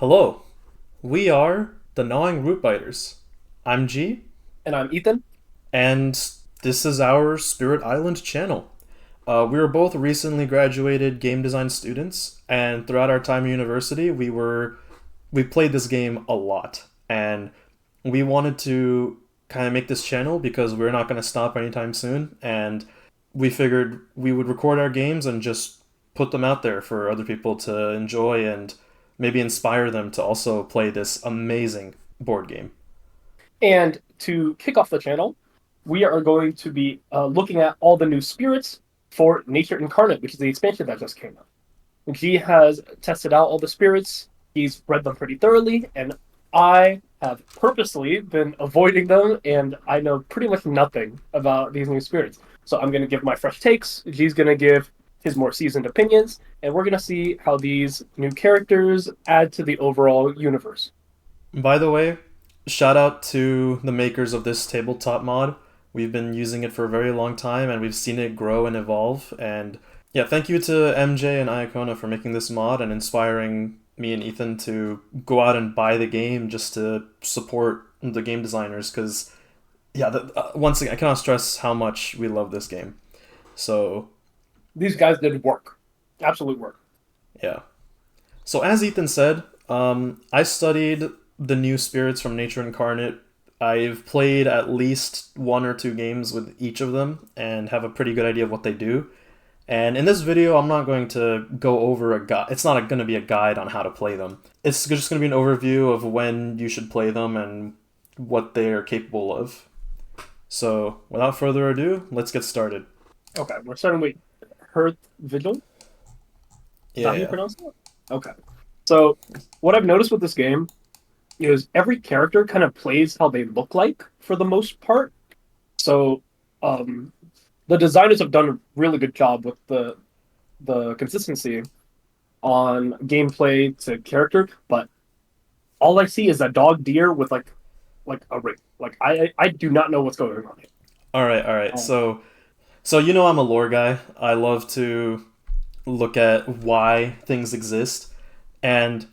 Hello, we are the Gnawing Root Biters. I'm G, And I'm Ethan. and this is our Spirit Island channel. We were both recently graduated game design students, and throughout our time at university, we played this game a lot, and we wanted to kind of make this channel because we're not going to stop anytime soon, and we figured we would record our games and just put them out there for other people to enjoy and maybe inspire them to also play this amazing board game. And to kick off the channel, we are going to be looking at all the new spirits for Nature Incarnate, which is the expansion that just came out. G has tested out all the spirits, he's read them pretty thoroughly, and I have purposely been avoiding them, and I know pretty much nothing about these new spirits. So I'm going to give my fresh takes, G's going to give his more seasoned opinions, and we're going to see how these new characters add to the overall universe. By the way, shout out to the makers of this tabletop mod. We've been using it for a very long time and we've seen it grow and evolve. And yeah, thank you to MJ and Iacona for making this mod and inspiring me and Ethan to go out and buy the game just to support the game designers. Because, yeah, once again, I cannot stress how much we love this game. So, These guys did work, absolute work. yeah. So, as Ethan said, I studied the new spirits from Nature Incarnate. I've played at least one or two games with each of them and have a pretty good idea of what they do. And in this video, I'm not going to go over a guide. It's not going to be a guide on how to play them. It's just going to be an overview of when you should play them and what they are capable of. So, without further ado, let's get started. Okay, we're starting with Hearth Vigil. Is that Yeah, how you yeah. pronounce it? Okay. So, what I've noticed with this game is every character kind of plays how they look like for the most part. So, um, the designers have done a really good job with the consistency on gameplay to character, but all I see is a dog deer with like a ring. Like I do not know what's going on here. All right, all right. Um, So you know I'm a lore guy. I love to look at why things exist. And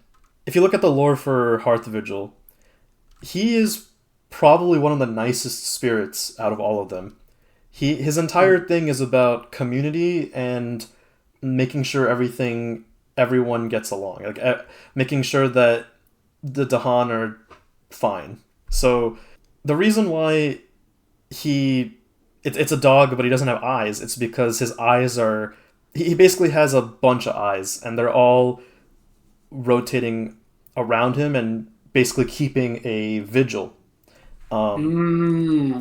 if you look at the lore for Hearth Vigil, he is probably one of the nicest spirits out of all of them. His entire thing is about community and making sure everyone gets along, like making sure that the Dahan are fine. So the reason why it's a dog but he doesn't have eyes, it's because his eyes are he basically has a bunch of eyes and they're all rotating around him and basically keeping a vigil. Um,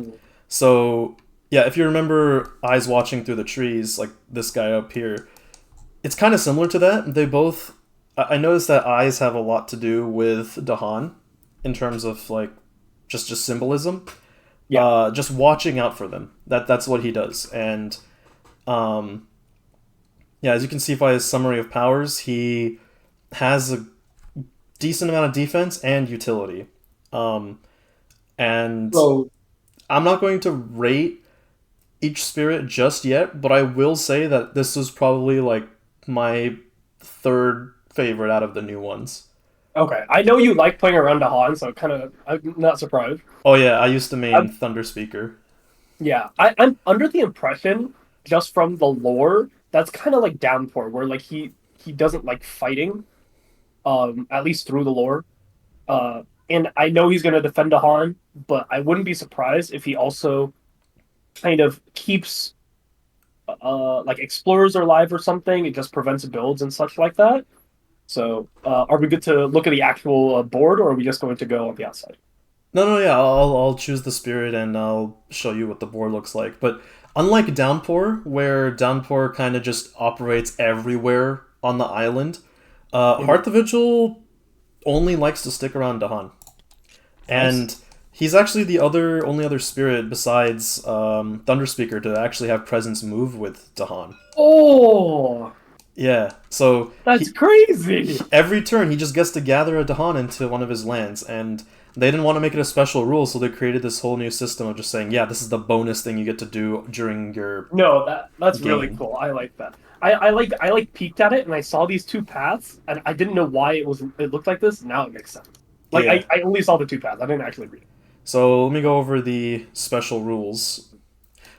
mm, so yeah, if you remember Eyes Watching Through the Trees, like this guy up here, it's kind of similar to that. They both, I noticed that Eyes have a lot to do with Dahan in terms of like just symbolism. yeah. Just watching out for them. That's what he does. And um, yeah, as you can see by his summary of powers, he has a decent amount of defense and utility. Um, and So I'm not going to rate each spirit just yet, but I will say that this is probably like my third favorite out of the new ones. okay, I know you like playing around Dahan, so kind of I'm not surprised. Oh yeah, I used to main I'm, Thunder Speaker. yeah, I'm under the impression just from the lore that's kind of like Downpour, where like he doesn't like fighting, at least through the lore. And I know he's gonna defend Dahan, but I wouldn't be surprised if he also kind of keeps like explorers are alive or something. It just prevents builds and such like that. So, are we good to look at the actual board, or are we just going to go on the outside? No, no, yeah, I'll choose the spirit and I'll show you what the board looks like. But unlike Downpour, where Downpour kind of just operates everywhere on the island, Mhm. Hearth Vigil only likes to stick around Dahan. Nice. And he's actually the only other spirit besides Thunderspeaker to actually have presence move with Dahan. Oh, Yeah, so that's crazy. every turn he just gets to gather a Dahan into one of his lands, and they didn't want to make it a special rule, so they created this whole new system of just saying, yeah, this is the bonus thing you get to do during your No, that's really game. cool. I like that. I peeked at it and I saw these two paths and I didn't know why it looked like this. Now it makes sense. Like Yeah. I only saw the two paths. I didn't actually read it. So let me go over the special rules.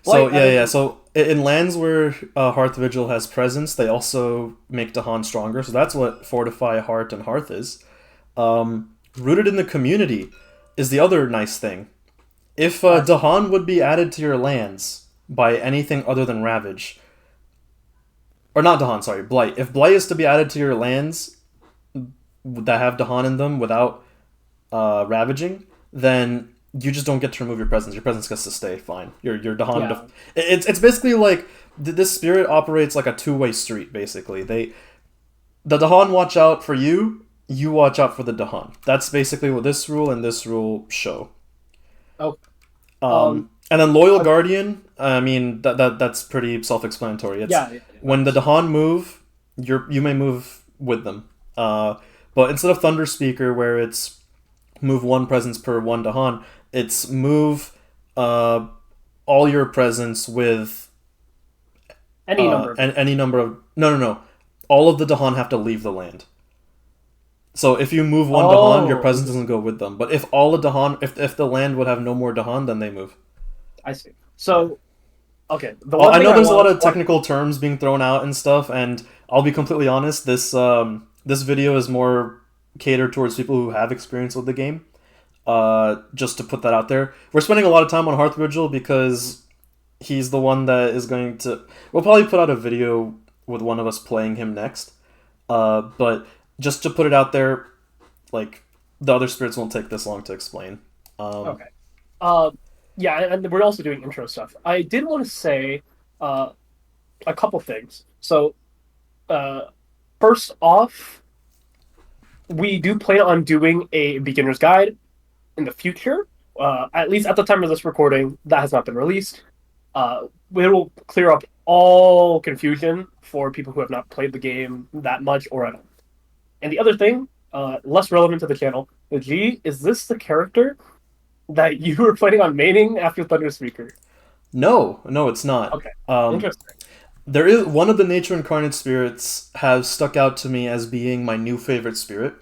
So Like yeah, yeah. So in lands where Hearth Vigil has presence, they also make Dahan stronger. So that's what Fortify, Heart, and Hearth is. Rooted in the community is the other nice thing. If Dahan would be added to your lands by anything other than Ravage, or not Dahan, sorry, Blight. If Blight is to be added to your lands that have Dahan in them without ravaging, then you just don't get to remove your presence. Your presence gets to stay fine. Your Dahan. Yeah. It's basically like this spirit operates like a two-way street. Basically, the Dahan watch out for you. You watch out for the Dahan. That's basically what this rule and this rule show. Oh. And then Loyal Guardian. I mean that's pretty self-explanatory. It's Yeah. when the Dahan move, you may move with them. But instead of Thunder Speaker, where it's move one presence per one Dahan, it's move all your presence with Any number. and any number of no. All of the Dahan have to leave the land. So if you move one Dahan, your presence doesn't go with them. But if all the Dahan, if the land would have no more Dahan, then they move. I see. So, okay. I know there's a lot of technical terms being thrown out and stuff, and I'll be completely honest. This video is more catered towards people who have experience with the game. Just to put that out there, we're spending a lot of time on Hearth Vigil because he's the one that is going to. We'll probably put out a video with one of us playing him next. But just to put it out there, like the other spirits won't take this long to explain. Okay. Yeah, and we're also doing intro stuff. I did want to say a couple things. So, first off, we do plan on doing a beginner's guide in the future. At least at the time of this recording, that has not been released. It will clear up all confusion for people who have not played the game that much or at all. And the other thing, less relevant to the channel, G, is this the character that you were planning on maining after Thunder Speaker? No, it's not. Okay, interesting. There is one of the Nature Incarnate spirits has stuck out to me as being my new favorite spirit.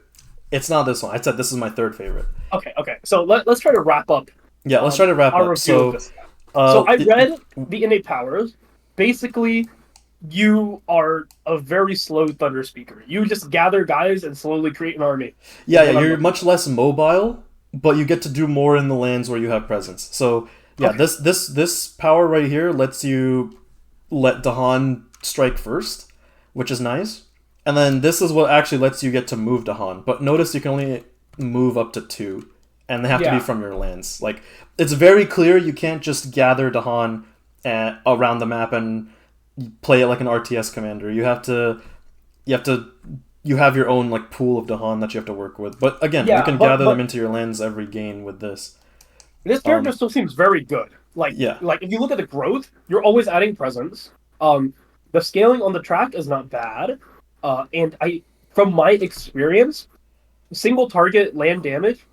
It's not this one. I said this is my third favorite. Okay. So let's try to wrap up. Yeah, let's try to wrap up. So, I read the innate powers. Basically, you are a very slow Thunder Speaker. You just gather guys and slowly create an army. Yeah, you're much less mobile, but you get to do more in the lands where you have presence. So yeah, okay. This power right here lets you let Dahan strike first, which is nice. And then this is what actually lets you get to move Dahan. But notice you can only move up to 2, and they have to be from your lands. Like, it's very clear you can't just gather Dahan around the map and play it like an RTS commander. You have your own like pool of Dahan that you have to work with. But again, you can gather them into your lands every game with this. This character still seems very good. Like if you look at the growth, you're always adding presence. The scaling on the track is not bad. And from my experience, single target land damage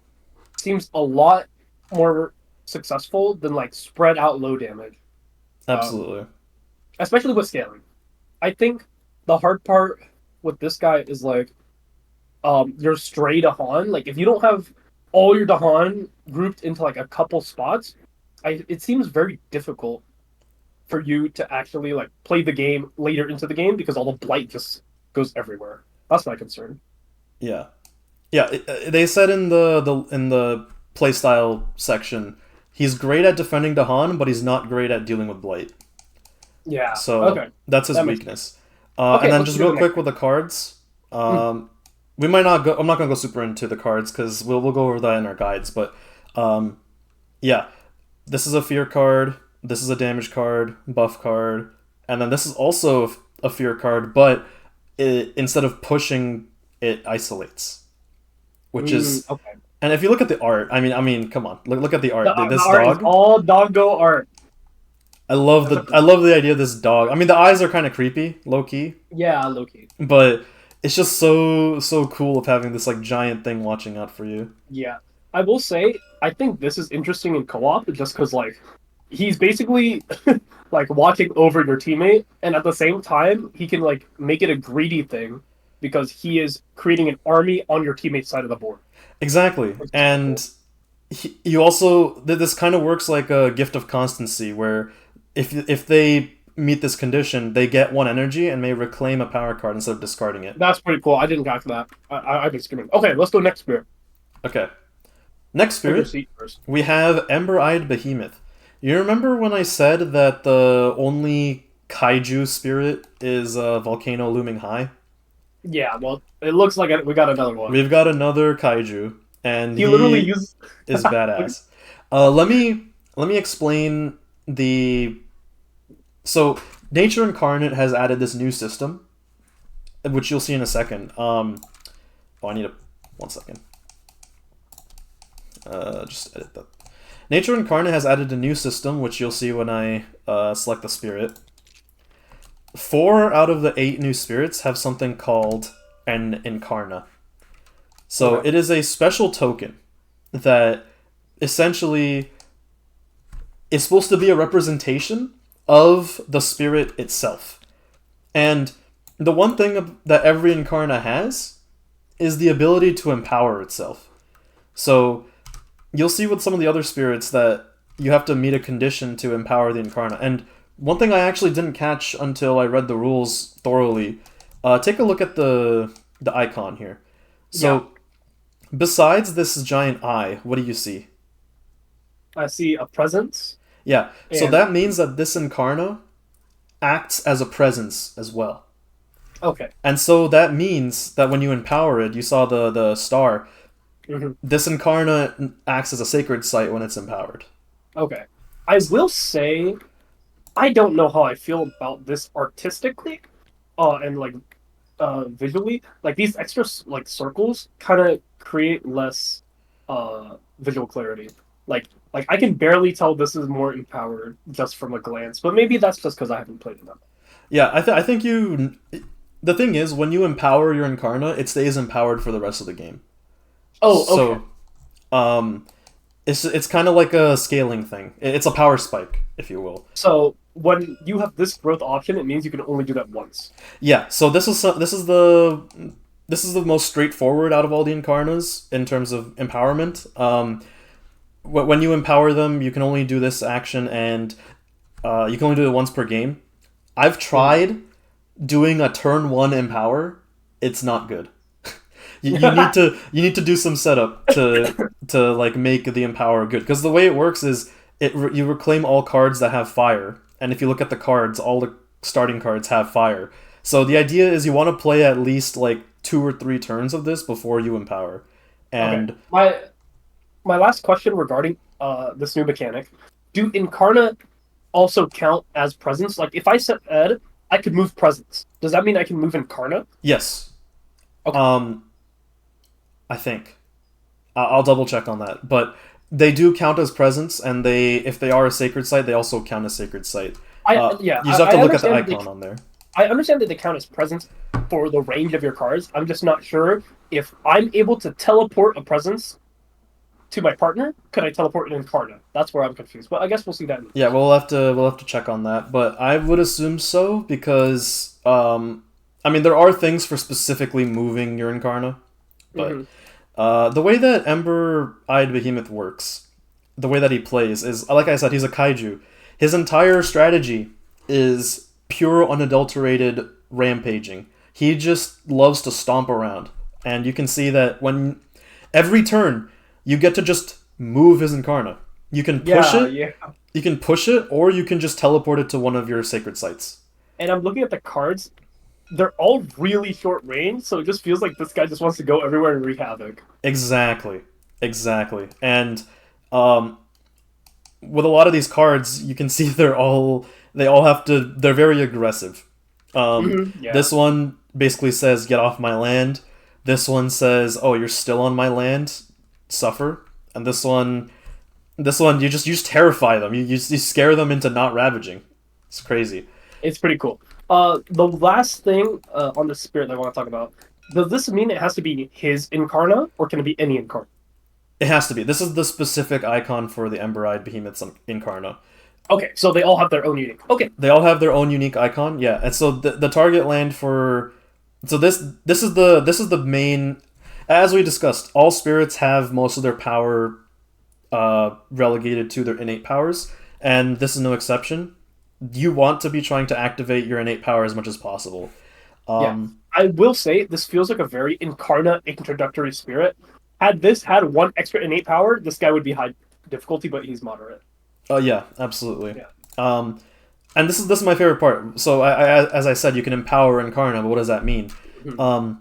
seems a lot more successful than like spread out low damage. Absolutely. Especially with scaling. I think the hard part with this guy is like your stray Dahan. Like if you don't have all your Dahan grouped into like a couple spots, it seems very difficult for you to actually like play the game later into the game because all the blight just goes everywhere. That's my concern. Yeah. They said in the playstyle section, he's great at defending Dahan, but he's not great at dealing with blight. Yeah. So that's his weakness. And then just real quick with the cards, we might not go. I'm not gonna go super into the cards because we'll go over that in our guides. But yeah, this is a fear card. This is a damage card, buff card, and then this is also a fear card. But instead of pushing, it isolates, which is okay. And if you look at the art, I mean, come on, look at the art. This art dog, is all doggo art. I love the idea of this dog. I mean, the eyes are kind of creepy, low key. Yeah, low key. But it's just so cool of having this like giant thing watching out for you. Yeah. I will say, I think this is interesting in co-op just because, like, he's basically like watching over your teammate, and at the same time, he can like make it a greedy thing because he is creating an army on your teammate's side of the board, Exactly. which is pretty cool. And you also this kind of works like a gift of constancy, where if they meet this condition, they get one energy and may reclaim a power card instead of discarding it. That's pretty cool. I didn't catch that. I've been skimming. Okay, let's go next spirit. Okay. Next Take your spirit, seat first. we have Ember-Eyed Behemoth. You remember when I said that the only kaiju spirit is Volcano Looming High? Yeah, well, it looks like we got another one. We've got another kaiju, and He literally he uses. is badass. Let me explain the. So Nature Incarnate has added this new system, which you'll see in a second. Oh, I need a 1 second. Just edit that. Nature Incarnate has added a new system, which you'll see when I select the spirit. 4 out of the 8 new spirits have something called an Incarna. So Okay. it is a special token that essentially is supposed to be a representation of the spirit itself. And the one thing that every Incarna has is the ability to empower itself. So you'll see with some of the other spirits that you have to meet a condition to empower the Incarna. And one thing I actually didn't catch until I read the rules thoroughly, take a look at the icon here. Yeah, So besides this giant eye, what do you see? I see a presence, Yeah, so and that means that this Incarna acts as a presence as well. okay. And so that means that when you empower it, you saw the star, Mhm. this Incarna acts as a sacred site when it's empowered. Okay. I will say I don't know how I feel about this artistically, and like visually. Like these extra like circles kind of create less visual clarity. Like I can barely tell this is more empowered just from a glance, but maybe that's just because I haven't played enough. Yeah, I think you. The thing is, when you empower your Incarna, it stays empowered for the rest of the game. Oh, okay. So, um, it's kind of like a scaling thing. It's a power spike, if you will. So when you have this growth option, it means you can only do that once. Yeah. So this is the most straightforward out of all the Incarnas in terms of empowerment. When you empower them, you can only do this action, and you can only do it once per game. I've Mm. tried doing a turn one empower. It's not good. You need to do some setup to like make the empower good, because the way it works is you reclaim all cards that have fire, and if you look at the cards, all the starting cards have fire. So the idea is you want to play at least like 2 or 3 turns of this before you empower. Okay. And My last question regarding this new mechanic: do Incarnate also count as presence? Like if I set Ed, I could move presence. Does that mean I can move Incarnate? yes, Okay. um, I think I'll double check on that, but they do count as presence, and if they are a sacred site, they also count as sacred site. You just have to I look at the understand icon on there. I understand that they count as presence for the range of your cards. I'm just not sure if I'm able to teleport a presence to my partner. Could I teleport an Incarnate? That's where I'm confused. But I guess we'll see that. Yeah, we'll have to check on that, but I would assume so because I mean there are things for specifically moving your Incarna, but Hmm. the way that Ember-Eyed Behemoth works, the way that he plays is like I said, he's a kaiju. His entire strategy is pure unadulterated rampaging. He just loves to stomp around, and you can see that when every turn you get to just move his Incarna. You can push Yeah, it, yeah. you can push it, or you can just teleport it to one of your sacred sites. And I'm looking at the cards. They're all really short range, so it just feels like this guy just wants to go everywhere and wreak havoc. Exactly, exactly. And um, with a lot of these cards, you can see they all have to. They're very aggressive. Yeah. This one basically says, "Get off my land." This one says, "Oh, you're still on my land. Suffer." And this one, you just terrify them. You scare them into not ravaging. It's crazy. It's pretty cool. The last thing on the spirit that I want to talk about. Does this mean it has to be his Incarna, or can it be any Incarna? It has to be. This is the specific icon for the Ember-Eyed Behemoth's Incarna. Okay, so they all have their own unique. Okay. They all have their own unique icon, yeah. And so the target land for so this is the main. As we discussed, all spirits have most of their power relegated to their innate powers, and this is no exception. You want to be trying to activate your innate power as much as possible. Yeah. Um, I will say this feels like a very Incarnate introductory spirit. Had this had one extra innate power, this guy would be high difficulty, but he's moderate. oh yeah, absolutely. Yeah. Um, and this is my favorite part. So as I said, you can empower Incarna, but what does that mean? Mhm.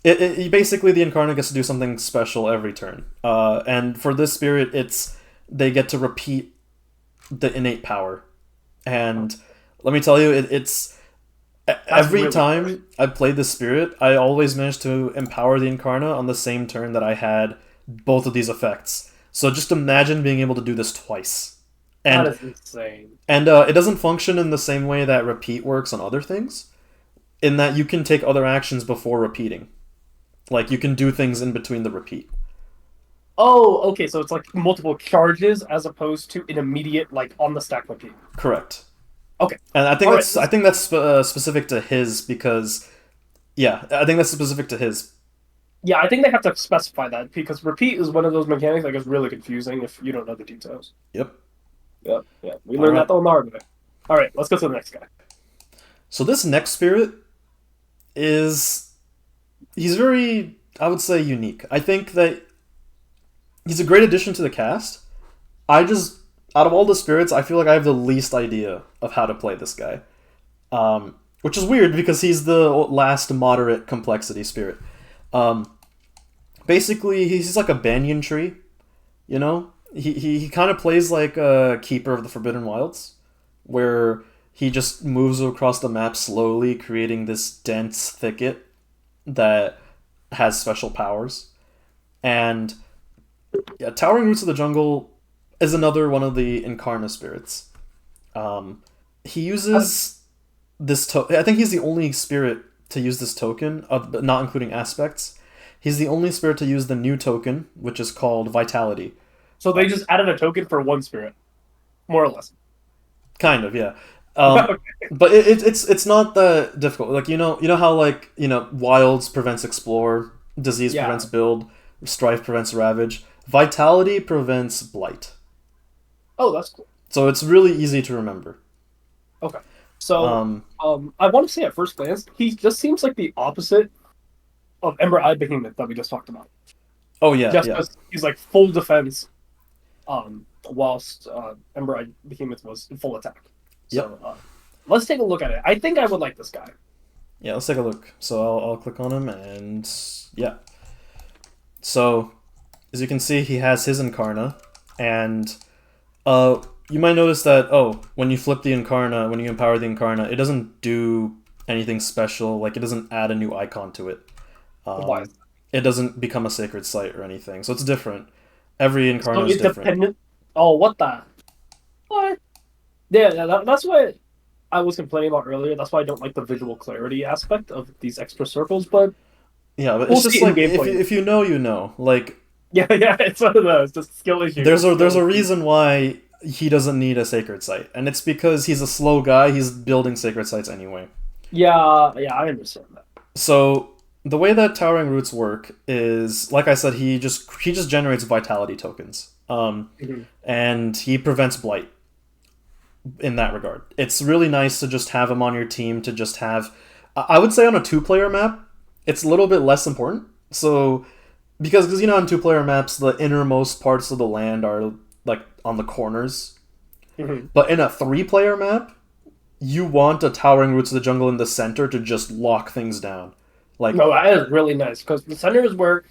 Basically the Incarna gets to do something special every turn. And for this spirit, they get to repeat the innate power. And let me tell you, it's every really time good. I played this spirit, I always managed to empower the Incarna on the same turn that I had both of these effects. So just imagine being able to do this twice. That And is insane. it doesn't function in the same way that repeat works on other things, in that you can take other actions before repeating. Like you can do things in between the repeat. Oh, okay, so it's like multiple charges as opposed to an immediate, like, on the stack repeat. Correct. Okay. And All right. I think that's specific to his because yeah, I think that's specific to his. Yeah, I think they have to specify that because repeat is one of those mechanics that gets really confusing if you don't know the details. Yep. Yeah, yeah. We All learned that right. the hard way. All right, let's go to the next guy. So this next spirit is he's very, I would say, unique. I think that he's a great addition to the cast. I just out of all the spirits, I feel like I have the least idea of how to play this guy. Which is weird because he's the last moderate complexity spirit. Um, Basically, he's like a banyan tree, you know? He kind of plays like a keeper of the Forbidden Wilds, where he just moves across the map slowly, creating this dense thicket that has special powers. And yeah, Towering Roots of the Jungle is another one of the Incarna spirits. He uses I think he's the only spirit to use this token, of not including aspects. He's the only spirit to use the new token, which is called Vitality. So they just added a token for one spirit, more or less. Kind of, yeah. Um, but it's not that difficult. Like you know how like Wilds prevents Explore, Disease Yeah. prevents Build, Strife prevents Ravage, Vitality prevents Blight. Oh, that's cool. So it's really easy to remember. Okay. So, Um, I want to say at first glance, he just seems like the opposite of Ember-Eyed Behemoth that we just talked about. oh yeah, Just yeah, because he's like full defense, whilst Ember-Eyed Behemoth was in full attack. yep, So, let's take a look at it. I think I would like this guy. yeah. Let's take a look. So I'll click on him and yeah. So as you can see, he has his Incarna, and you might notice that when you flip the Incarna, when you empower the Incarna, it doesn't do anything special. Like it doesn't add a new icon to it. Why? It doesn't become a sacred site or anything. So it's different. Every So Incarna is it's different. dependent. Oh, what the? What? Yeah, that's what I was complaining about earlier. That's why I don't like the visual clarity aspect of these extra circles. But Yeah, but we'll it's just see in like gameplay. if you know, you know. Like Yeah, yeah, it's one of those just skill issue. there's a reason why he doesn't need a sacred site, and it's because he's a slow guy. He's building sacred sites anyway. Yeah, yeah, I understand that. So the way that Towering Roots work is, like I said, he just generates vitality tokens, Mhm. and he prevents blight. In that regard, it's really nice to just have him on your team. To just have, I would say, on a two-player map, it's a little bit less important. So because on two-player maps, the innermost parts of the land are like on the corners, Mhm. but in a three-player map, you want a Towering Roots of the Jungle in the center to just lock things down. Like, No, that is really nice because the center is where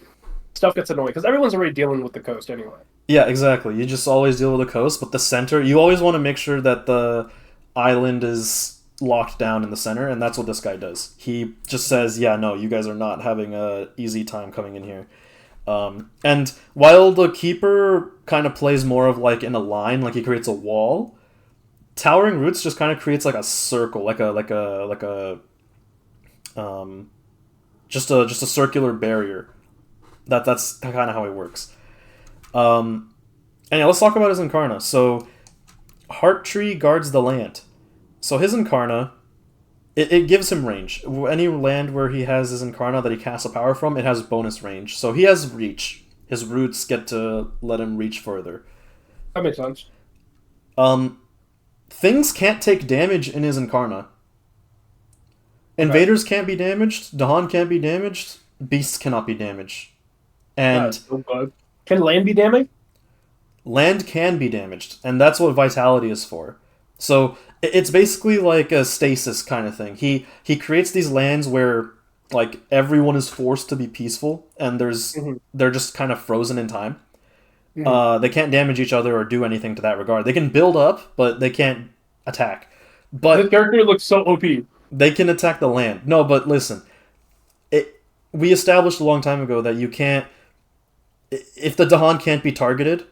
stuff gets annoying because everyone's already dealing with the coast anyway. yeah, exactly. You just always deal with the coast, but the center, you always want to make sure that the island is locked down in the center, and that's what this guy does. He just says, "Yeah, no, you guys are not having a easy time coming in here." And while the keeper kind of plays more of like in a line, like he creates a wall, Towering Roots just kind of creates like a circle, like a just a circular barrier. That's kind of how it works. And yeah, let's talk about his Incarna. So Heart Tree guards the land. So his Incarna, it gives him range. Any land where he has his Incarna that he casts a power from, it has bonus range. So he has reach. His roots get to let him reach further. That makes sense. Um, Things can't take damage in his Incarna. Okay. Invaders can't be damaged. Dahan can't be damaged. Beasts cannot be damaged. And That's so good. Can land be damaged? land can be damaged, and that's what vitality is for. So it's basically like a stasis kind of thing. He creates these lands where like everyone is forced to be peaceful, and Hmm. they're just kind of frozen in time. Hmm. They can't damage each other or do anything to that regard. They can build up, but they can't attack. This But character looks so OP. they can attack the land. No, but listen, we established a long time ago that you can't. If the Dahan can't be targeted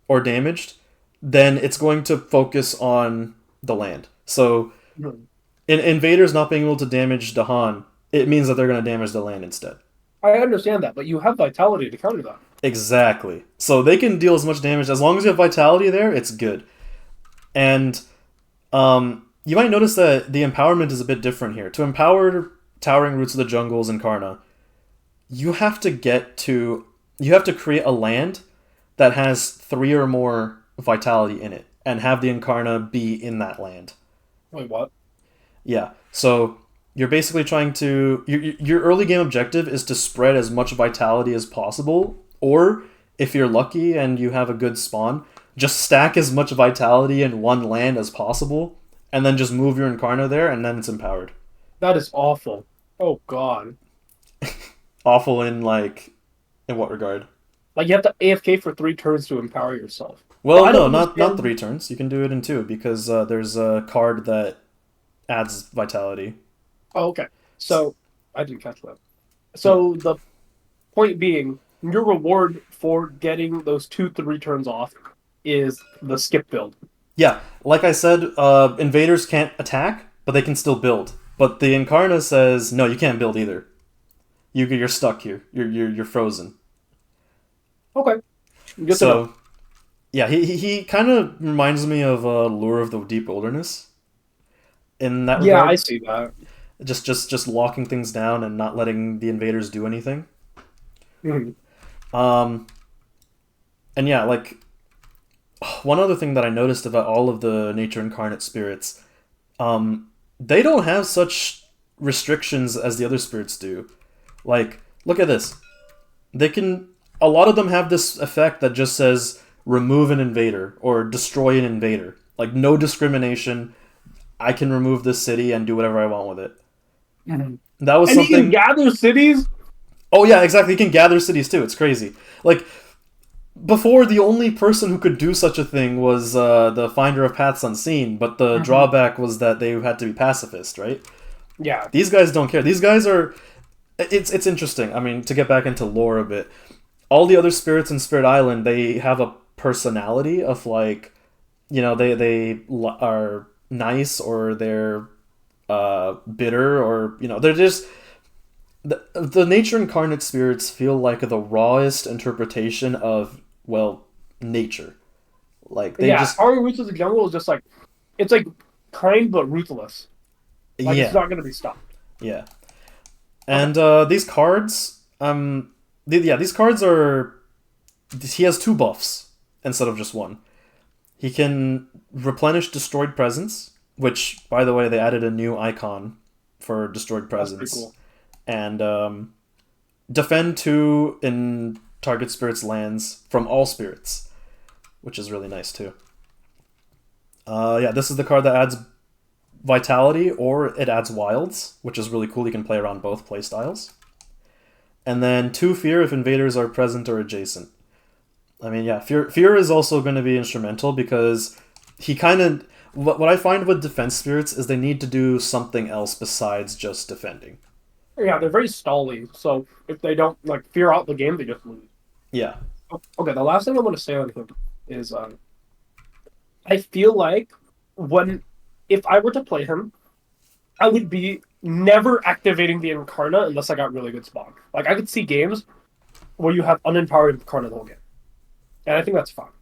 or damaged, then it's going to focus on the land. So, Mhm. in invaders not being able to damage Dahan, it means that they're going to damage the land instead. I understand that, but you have vitality to counter that. Exactly. So they can deal as much damage as long as you have vitality there. It's good. And you might notice that the empowerment is a bit different here. To empower Towering Roots of the Jungles in Karna, you have to you have to create a land that has 3 or more vitality in it and have the Incarna be in that land. Wait, what? Yeah. So you're basically trying to your early game objective is to spread as much vitality as possible, or if you're lucky and you have a good spawn, just stack as much vitality in one land as possible and then just move your Incarna there and then it's empowered. That is awful. Oh god. Awful in what regard? Like you have to AFK for 3 turns to empower yourself. Well, Well, I no, don't not understand. 3 turns. You can do it in 2 because there's a card that adds vitality. Oh, okay. S- So I didn't catch that. Yeah, So the point being, your reward for getting those 2 3 turns off is the skip build. yeah. Like I said, invaders can't attack, but they can still build. But the Incarna says no, you can't build either. You're stuck here. You're frozen. Okay, good to know. So yeah, he kind of reminds me of Lure of the Deep Wilderness in that Yeah, I regard. see that. Just locking things down and not letting the invaders do anything. Mhm. Um, and yeah, like one other thing that I noticed about all of the nature incarnate spirits, they don't have such restrictions as the other spirits do. Like, look at this. They can. A lot of them have this effect that just says remove an invader or destroy an invader. Like, no discrimination. I can remove this city and do whatever I want with it. Mhm. That was And he can something. gather cities. Oh, yeah, exactly. You can gather cities too. It's crazy. Like, before, the only person who could do such a thing was the Finder of Paths Unseen, but the Mhm. drawback was that they had to be pacifist, right? Yeah, These guys don't care. These guys are. It's interesting. I mean, to get back into lore a bit, all the other spirits in Spirit Island, they have a personality of like, are nice or they're bitter or they're just the nature incarnate spirits feel like the rawest interpretation of nature. Like they yeah. just Our Roots of the Jungle is just like it's like kind but ruthless. Like it's yeah not gonna be stopped. yeah. Okay. And these cards these cards are he has 2 buffs instead of just one. He can replenish destroyed presence, which, by the way, they added a new icon for destroyed That's pretty presence, cool. and defend 2 in target spirit's lands from all spirits, which is really nice too. Yeah, this is the card that adds vitality or it adds wilds, which is really cool. You can play around both playstyles. And then 2 fear if invaders are present or adjacent. I mean, yeah, fear is also going to be instrumental because he kind of what I find with defense spirits is they need to do something else besides just defending. Yeah, they're very stally. So if they don't like fear out the game, they just lose. Yeah, Okay, the last thing I want to say on him is I feel like when if I were to play him, I would be never activating the Incarna unless I got really good spawn. Like I could see games where you have unempowered Incarna the whole game. and I think that's fine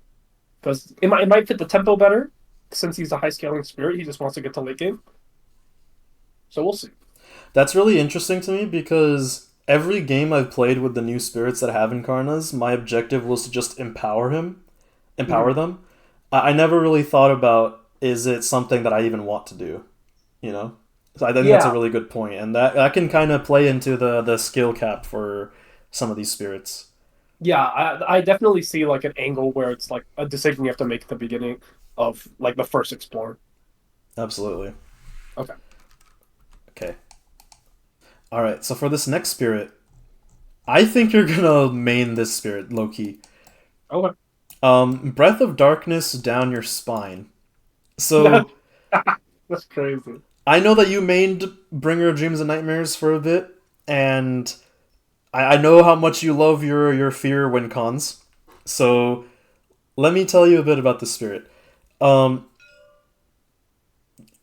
because it might fit the tempo better since he's a high scaling spirit. He just wants to get to late game, so we'll see. That's really interesting to me because every game I've played with the new spirits that have Incarnas, my objective was to just empower them. I never really thought about, is it something that I even want to do, you know? So I think that's a really good point, and that can kind of play into the skill cap for some of these spirits. Yeah, I definitely see like an angle where it's like a decision you have to make at the beginning of like the first explore. Absolutely. Okay. Okay. All right. So for this next spirit, I think you're gonna main this spirit low key. Okay. Breath of Darkness down your spine. So That's crazy. I know that you mained Bringer of Dreams and Nightmares for a bit, and I know how much you love your fear win cons. So let me tell you a bit about the spirit. Um,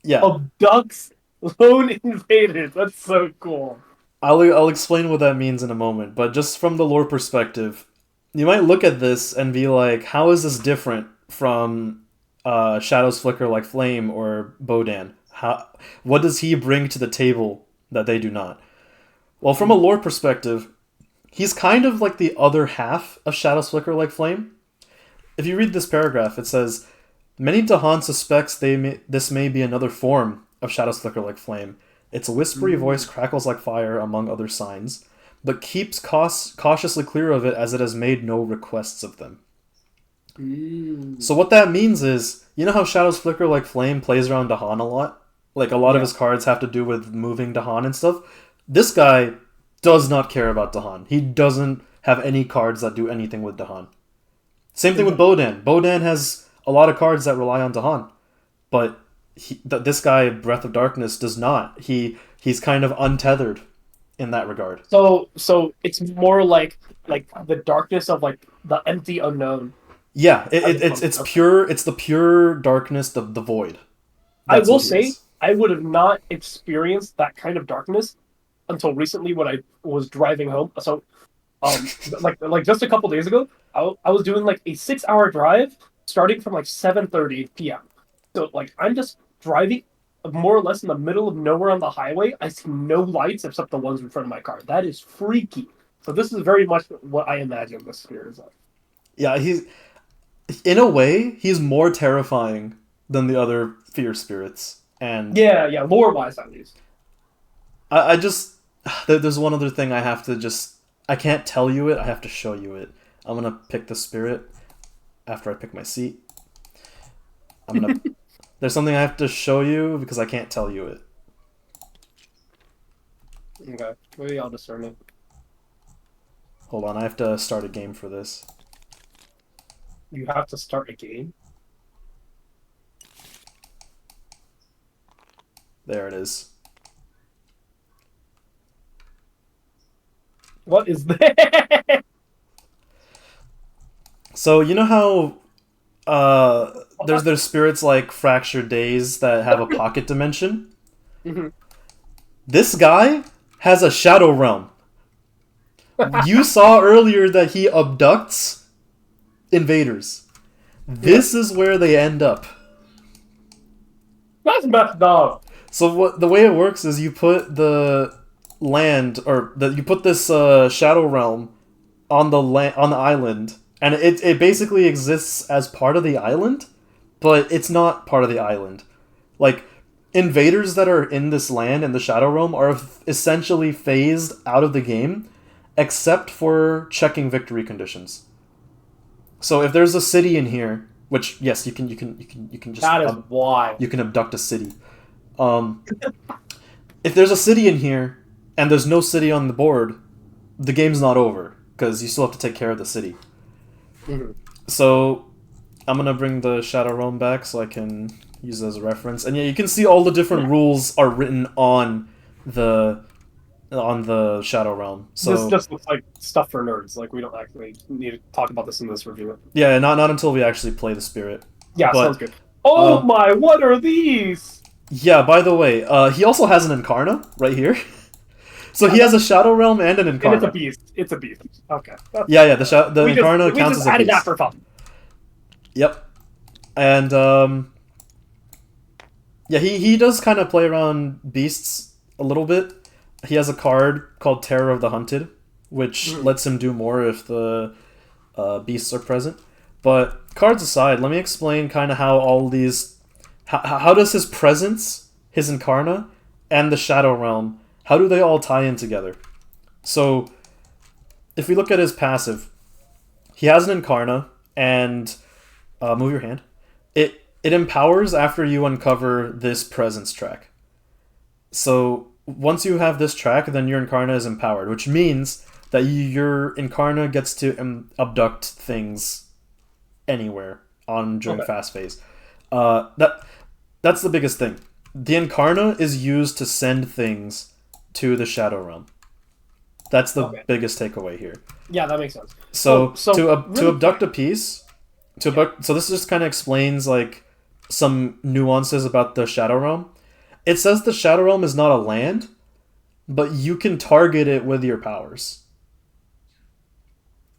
yeah, Abducts lone invaders. That's so cool. I'll explain what that means in a moment, but just from the lore perspective, you might look at this and be like, how is this different from Shadow's Flicker like Flame or Bodan? What does he bring to the table that they do not? Well, from a lore perspective, he's kind of like the other half of Shadow's Flicker like Flame. If you read this paragraph, it says, many Dahan suspects this may be another form of Shadow's Flicker like Flame. Its whispery voice crackles like fire, among other signs, but keeps cautiously clear of it as it has made no requests of them. So what that means is, you know how Shadow's Flicker like Flame plays around Dahan a lot? Like, a lot of his cards have to do with moving Dahan and stuff. This guy does not care about Dahan. He doesn't have any cards that do anything with Dahan. Same thing with Bodan. Bodan has a lot of cards that rely on Dahan, but this guy, Breath of Darkness, does not. He's kind of untethered in that regard. So it's more like the darkness of like the empty unknown. Yeah, it's pure. It's the pure darkness, the void. I will say I would have not experienced that kind of darkness until recently when I was driving home. So, like just a couple days ago, I was doing like a 6-hour drive starting from like 7:30 p.m. So like I'm just driving more or less in the middle of nowhere on the highway. I see no lights except the ones in front of my car. That is freaky. So this is very much what I imagine the spirit is like. Yeah, in a way, he's more terrifying than the other fear spirits. And yeah, lore wise at least. I just there's one other thing I have to just, I can't tell you it. I have to show you it. I'm gonna pick the spirit after I pick my seat. There's something I have to show you because I can't tell you it. Okay, maybe I'll discern it. Hold on, I have to start a game for this. You have to start a game? There it is. What is that? So you know how there's spirits like Fractured Days that have a pocket dimension? Mm-hmm. This guy has a Shadow Realm. You saw earlier that he abducts invaders. This is where they end up. That's messed up. So the way it works is you put the land, or you put this Shadow Realm on the island, and it basically exists as part of the island, but it's not part of the island. Like, invaders that are in this land in the Shadow Realm are essentially phased out of the game, except for checking victory conditions. So if there's a city in here, which yes, you can just, that is why you can abduct a city. If there's a city in here and there's no city on the board, the game's not over because you still have to take care of the city. Mm-hmm. So I'm gonna bring the Shadow Realm back so I can use it as a reference. And yeah, you can see all the different rules are written on the Shadow Realm. So this just looks like stuff for nerds. Like, we don't actually need to talk about this in this review. Yeah, not until we actually play the spirit. Yeah, sounds good. Oh my, what are these? Yeah, by the way, he also has an Incarnate right here. So he has a Shadow Realm and an Incarnate. And it's a beast. It's a beast. Okay. Yeah, the Incarnate counts as a beast. We just added that for fun. Yep. And yeah, he does kind of play around beasts a little bit. He has a card called Terror of the Hunted, which Mhm. lets him do more if the beasts are present. But cards aside, let me explain kind of how all these. How does his presence, his Incarna, and the Shadow Realm, how do they all tie in together? So, if we look at his passive, he has an Incarna, and move your hand. It empowers after you uncover this presence track. So once you have this track, then your Incarna is empowered, which means that your Incarna gets to abduct things anywhere on during Okay. fast phase. That's the biggest thing. The Incarna is used to send things to the Shadow Realm. That's the Okay. biggest takeaway here. Yeah, that makes sense. Oh, So so to really abduct quick. a piece, Yeah. so this just kind of explains like some nuances about the Shadow Realm. It says the Shadow Realm is not a land, but you can target it with your powers.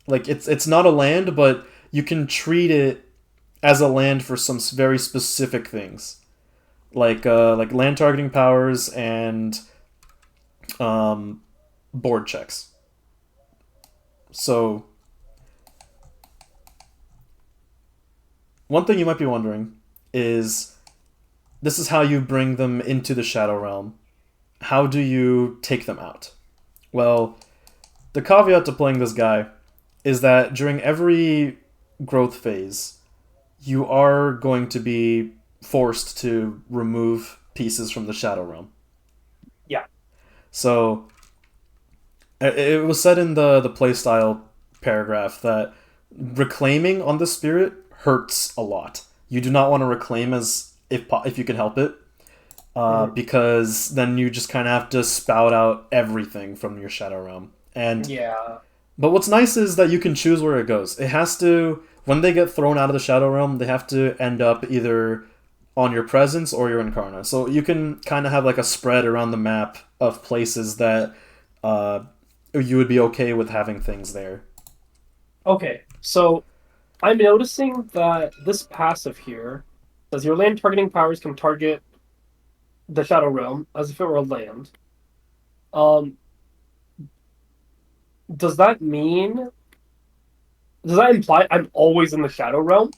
Like it's not a land, but you can treat it as a land for some very specific things, like land targeting powers and um, board checks. So one thing you might be wondering is this is how you bring them into the Shadow Realm. How do you take them out? Well, the caveat to playing this guy is that during every growth phase, you are going to be forced to remove pieces from the Shadow Realm. Yeah. So it was said in the playstyle paragraph that reclaiming on the spirit hurts a lot. You do not want to reclaim as if you can help it, Mhm. because then you just kind of have to spout out everything from your Shadow Realm. And Yeah. but what's nice is that you can choose where it goes. It has to when they get thrown out of the Shadow Realm, they have to end up either on your presence or your Incarna. So you can kind of have like a spread around the map of places that uh, you would be okay with having things there. Okay. So I'm noticing that this passive here says your land targeting powers can target the Shadow Realm as if it were a land. Um, does that mean does that imply I'm always in the Shadow Realm?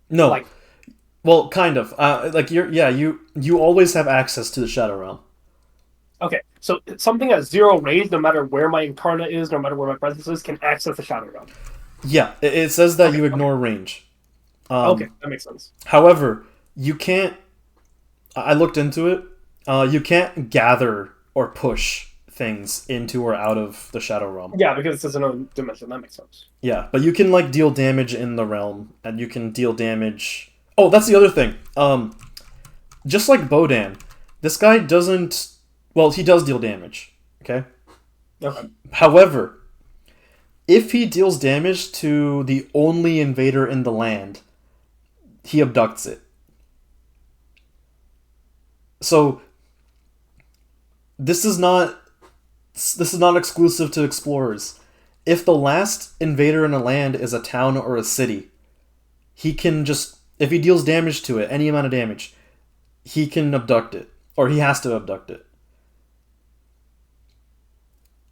No, Like, well, kind of. Like you always have access to the Shadow Realm. okay, so something at zero range, no matter where my Incarnate is, no matter where my presence is, can access the Shadow Realm. Yeah, it says that Okay, you okay, ignore range. okay, that makes sense. However, you can't. I looked into it. You can't gather or push things into or out of the Shadow Realm. Yeah, because it's another dimension. That makes sense. Yeah, but you can like deal damage in the realm, and you can deal damage. Oh, that's the other thing. Just like Bodan, this guy doesn't. Well, he does deal damage. Okay. Okay. However, if he deals damage to the only invader in the land, he abducts it. So this is not exclusive to explorers. If the last invader in a land is a town or a city, he can just if he deals damage to it, any amount of damage, he can abduct it or he has to abduct it.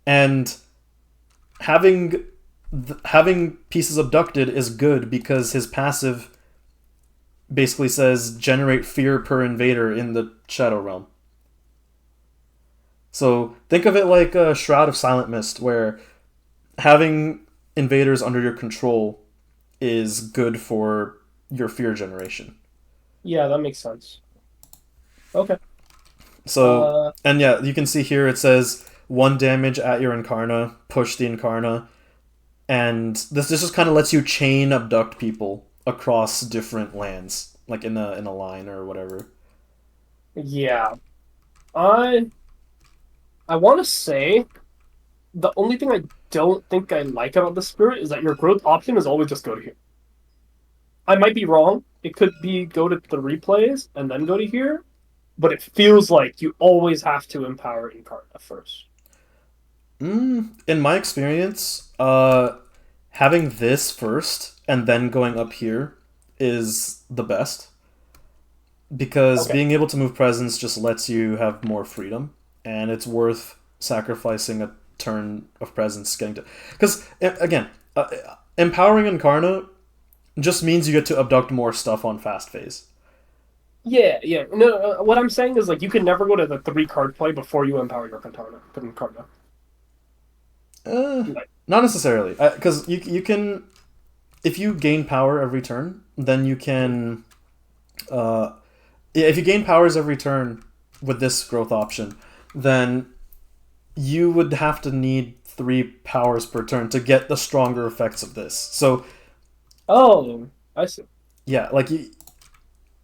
And having having pieces abducted is good because his passive basically says generate fear per invader in the Shadow Realm. So think of it like a Shroud of Silent Mist, where having invaders under your control is good for your fear generation. Yeah, that makes sense. Okay. So, Uh, and yeah, you can see here it says one damage at your Incarna, push the Incarna, and this just kind of lets you chain abduct people across different lands, like in a line or whatever. yeah. I I want to say the only thing I don't think I like about the spirit is that your growth option is always just go to here. I might be wrong. It could be go to the replays and then go to here, but it feels like you always have to empower Incarnate first. In my experience, having this first and then going up here is the best because Okay. being able to move presence just lets you have more freedom, and it's worth sacrificing a turn of presence getting to. Because again, empowering Incarnate just means you get to abduct more stuff on fast phase. Yeah, yeah. No, what I'm saying is like you can never go to the 3 card play before you empower your Incarnate. Uh, Like, Not necessarily, because you can, if you gain power every turn, then you can. Uh, yeah, if you gain powers every turn with this growth option, then you would have to need 3 powers per turn to get the stronger effects of this. So oh, I see. yeah, like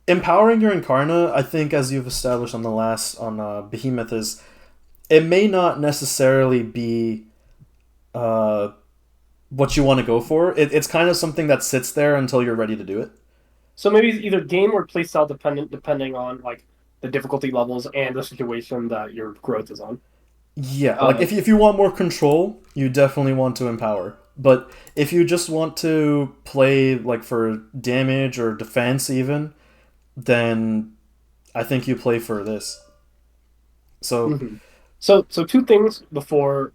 empowering your Incarna, I think, as you've established on the last on Behemoth, is it may not necessarily be uh, what you want to go for. It's kind of something that sits there until you're ready to do it. So maybe it's either game or playstyle dependent, depending on like the difficulty levels and the situation that your growth is on. Yeah, like Uh, if you want more control, you definitely want to empower. But if you just want to play like for damage or defense even, then I think you play for this. So mhm. So 2 things before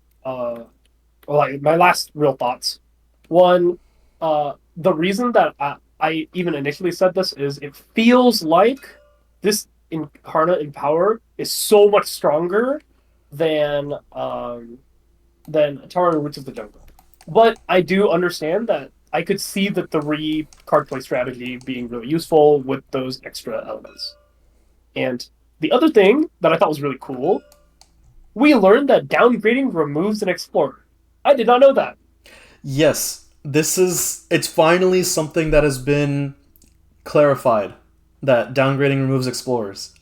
like my last real thoughts. One, the reason that I even initially said this is it feels like this Incarnate in power is so much stronger than Tauren Roots of the Jungle. But I do understand that I could see the 3 card play strategy being really useful with those extra elements. And the other thing that I thought was really cool, we learned that downgrading removes an explorer. I did not know that. yes, it's finally something that has been clarified that downgrading removes explorers.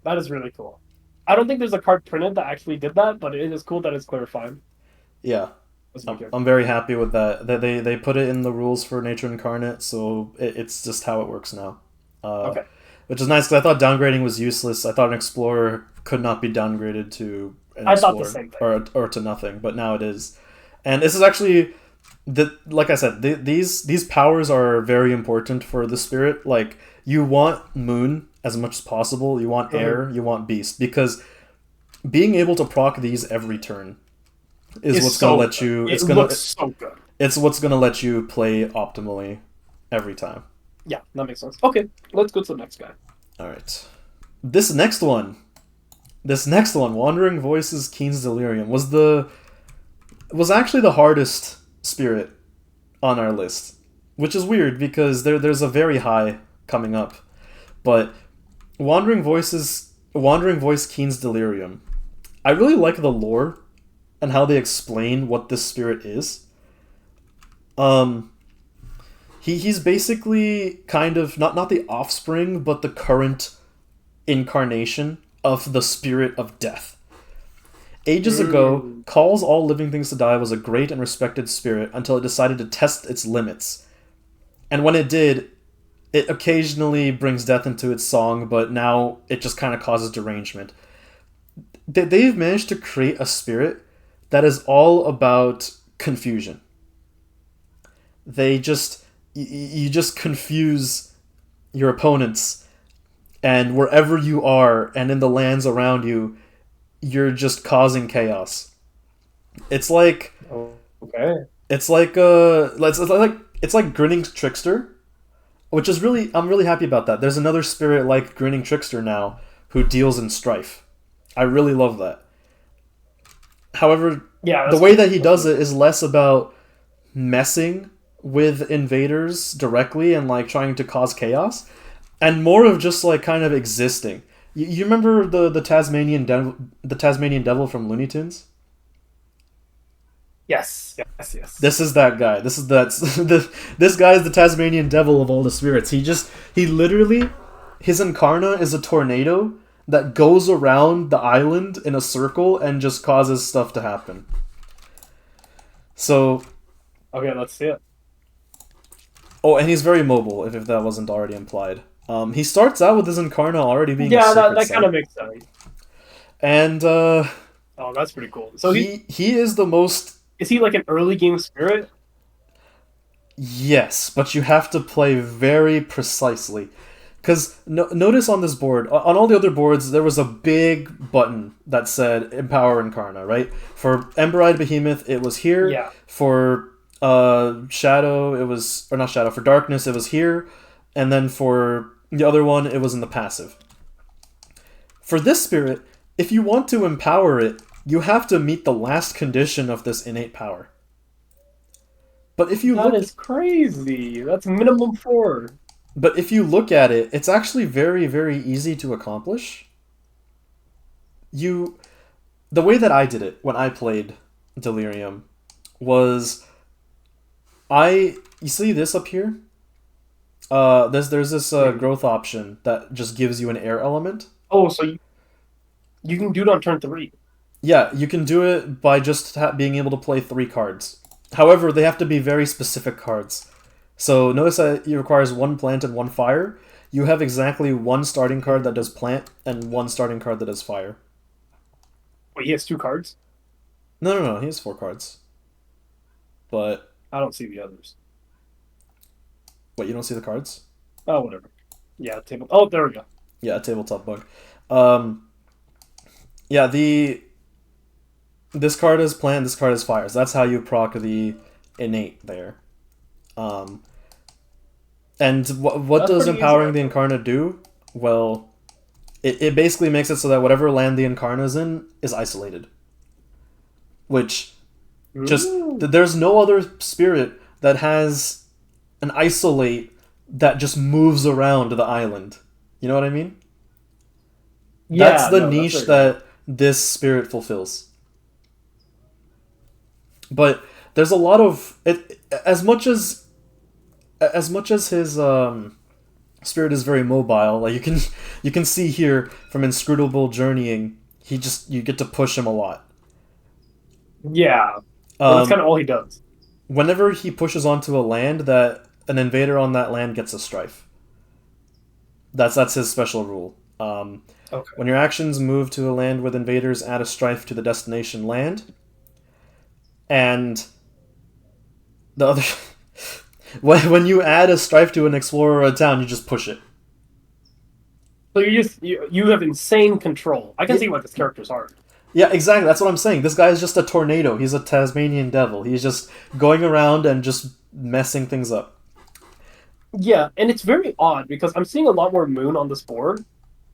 That is really cool. I don't think there's a card printed that actually did that, but it is cool that it's clarified. Yeah, That's really good. I'm very happy with that. That they put it in the rules for Nature Incarnate, so it's just how it works now. Uh, Okay. which is nice because I thought downgrading was useless. I thought an explorer could not be downgraded to an I thought the explorer same thing. or to nothing, but now it is. And this is actually like I said, these powers are very important for the spirit. Like you want moon as much as possible. You want Mhm. air. You want beast because being able to proc these every turn is It's what's gonna so let good. you. It looks so good. It's what's gonna let you play optimally every time. Yeah, that makes sense. Okay, let's go to the next guy. All right. This next one, this next one, Wandering Voices, Keen's Delirium, was actually the hardest spirit on our list, which is weird because there's a very high coming up, but Wandering Voice, Keen's Delirium. I really like the lore and how they explain what this spirit is. Um, he's basically kind of not the offspring, but the current incarnation of the spirit of death. Ages ago, Mm. calls all living things to die was a great and respected spirit until it decided to test its limits. And when it did, it occasionally brings death into its song, but now it just kind of causes derangement. They've managed to create a spirit that is all about confusion. They just you just confuse your opponents, and wherever you are and in the lands around you, you're just causing chaos. It's like Oh, okay. it's like Grinning Trickster, which is really I'm really happy about that. There's another spirit like Grinning Trickster now who deals in strife. I really love that. However, Yeah, the that's way cool. that he That's does cool. it is less about messing with invaders directly and like trying to cause chaos, and more of just like kind of existing. You remember the Tasmanian Devil from Looney Tunes? Yes, yes, yes. This is that guy. This guy is the Tasmanian Devil of all the spirits. He literally his incarna is a tornado that goes around the island in a circle and just causes stuff to happen. So, Okay, let's see it. oh, and he's very mobile, if that wasn't already implied. He starts out with his Incarna already being a Yeah, Sacred that kind of Sight. makes sense. And Oh, that's pretty cool. So he is the most. is he like an early game spirit? Yes, but you have to play very precisely. Because notice on this board, on all the other boards, there was a big button that said Empower Incarna, right? For Ember-Eyed Behemoth, it was here. Yeah. For Shadow, it was... Or not Shadow, for Darkness, it was here. And then for the other one, it was in the passive. For this spirit, if you want to empower it, you have to meet the last condition of this innate power. But if you That is crazy. That's minimum 4. But if you look at it, it's actually very, very easy to accomplish. The way that I did it when I played Delirium was you see this up here? There's this growth option that just gives you an air element. Oh, so you can do it on turn 3. Yeah, you can do it by just being able to play 3 cards. However, they have to be very specific cards. So notice that it requires 1 plant and 1 fire. You have exactly 1 starting card that does plant and 1 starting card that does fire. Wait, he has 2 cards? No, he has 4 cards. But... I don't see the others. Wait, you don't see the cards? Oh, whatever. Yeah, table... Oh, there we go. Yeah, tabletop bug. Yeah, this card is plant, this card is fire. So that's how you proc the innate there. And what does Empowering the Incarnate do? Well, it basically makes it so that whatever land the Incarnate's in is isolated. Which, there's no other spirit that has an isolate that just moves around the island. You know what I mean? Yeah, that's the niche that this spirit fulfills. But there's a lot of it. As much as his spirit is very mobile, like you can see here from Inscrutable Journeying, you get to push him a lot. Yeah, that's kind of all he does. Whenever he pushes onto a land, that an invader on that land gets a strife. That's his special rule. Okay. When your actions move to a land with invaders, add a strife to the destination land. And the other... when you add a strife to an explorer or a town, you just push it. So you have insane control. I can see why this character's hard. Yeah, exactly. That's what I'm saying. This guy is just a tornado. He's a Tasmanian devil. He's just going around and just messing things up. Yeah, and it's very odd because I'm seeing a lot more moon on this board,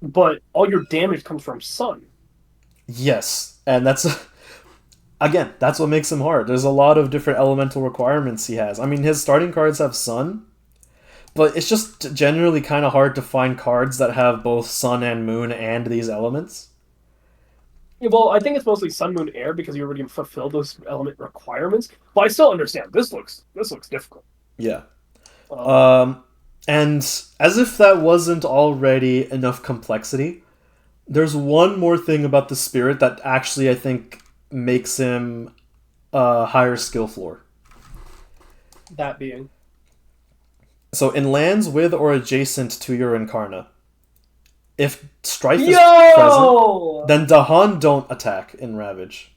but all your damage comes from sun. Yes, and that's... Again, that's what makes him hard. There's a lot of different elemental requirements he has. I mean, his starting cards have sun, but it's just generally kind of hard to find cards that have both sun and moon and these elements. Yeah, well, I think it's mostly sun, moon, air because you already fulfilled those element requirements. But I still understand. This looks difficult. Yeah. And as if that wasn't already enough complexity, there's one more thing about the spirit that actually, I think, makes him a higher skill floor. That being? So in lands with or adjacent to your Incarna, if Strife is present, then Dahan don't attack in Ravage.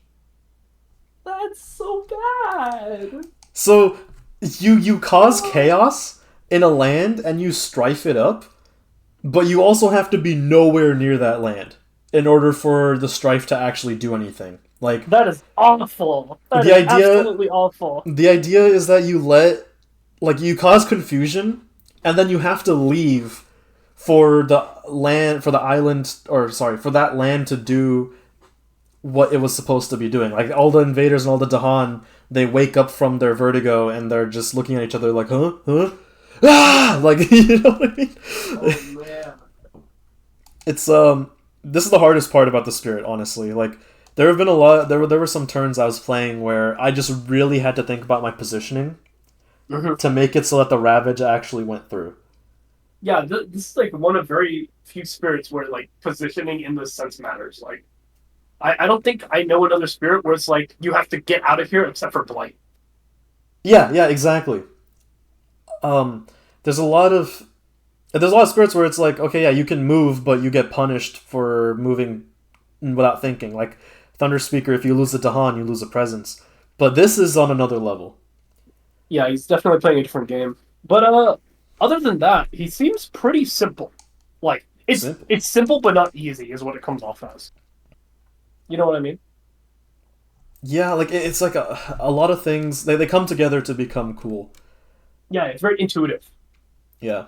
That's so bad. So you cause chaos in a land and you strife it up, but you also have to be nowhere near that land in order for the strife to actually do anything. Like, that is awful. That is absolutely awful. The idea is that you cause confusion, and then you have to leave for that land to do what it was supposed to be doing. Like, all the invaders and all the Dahan, they wake up from their vertigo and they're just looking at each other like, huh? Ah! Like, you know what I mean? Oh, man. It's, this is the hardest part about the spirit, honestly. Like, there have been there were some turns I was playing where I just really had to think about my positioning to make it so that the Ravage actually went through. Yeah, this is like one of very few spirits where like positioning in this sense matters. Like, I don't think I know another spirit where it's like you have to get out of here except for Blight. Yeah, exactly. There's a lot of spirits where it's like, okay, yeah, you can move, but you get punished for moving without thinking. Like Thunder Speaker, if you lose a Dahan, you lose a presence. But this is on another level. Yeah, he's definitely playing a different game. But other than that, he seems pretty simple. Like Simple. it's simple but not easy, is what it comes off as. You know what I mean? Yeah, like it's like a lot of things they come together to become cool. Yeah, it's very intuitive. Yeah.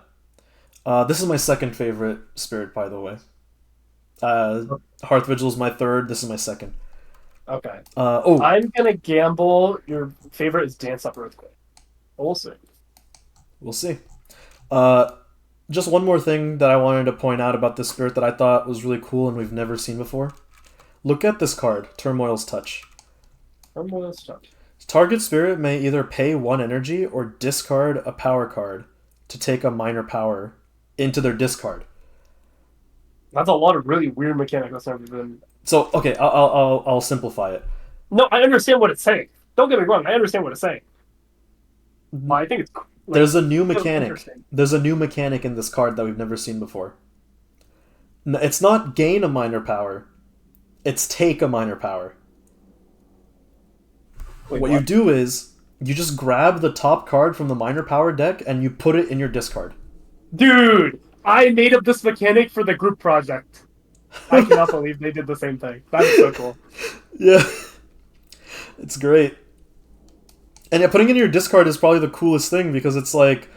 This is my second favorite spirit, by the way. Hearth Vigil is my third. This is my second. Okay. Oh, I'm gonna gamble your favorite is Dance Up Earthquake. We'll see. we'll see. Uh, just one more thing that I wanted to point out about this spirit that I thought was really cool and we've never seen before. Look at this card, Turmoil's Touch. Turmoil's Touch. Target spirit may either pay one energy or discard a power card to take a minor power into their discard. That's a lot of really weird mechanics that's never been. So okay, I'll simplify it. No, I understand what it's saying. Don't get me wrong. I understand what it's saying. But I think it's like There's a new mechanic. interesting. There's a new mechanic in this card that we've never seen before. It's not gain a minor power. It's take a minor power. Wait, What you do is you just grab the top card from the minor power deck and you put it in your discard. Dude, I made up this mechanic for the group project. I cannot believe they did the same thing. That is so cool. Yeah. It's great. And yeah, putting it in your discard is probably the coolest thing because it's like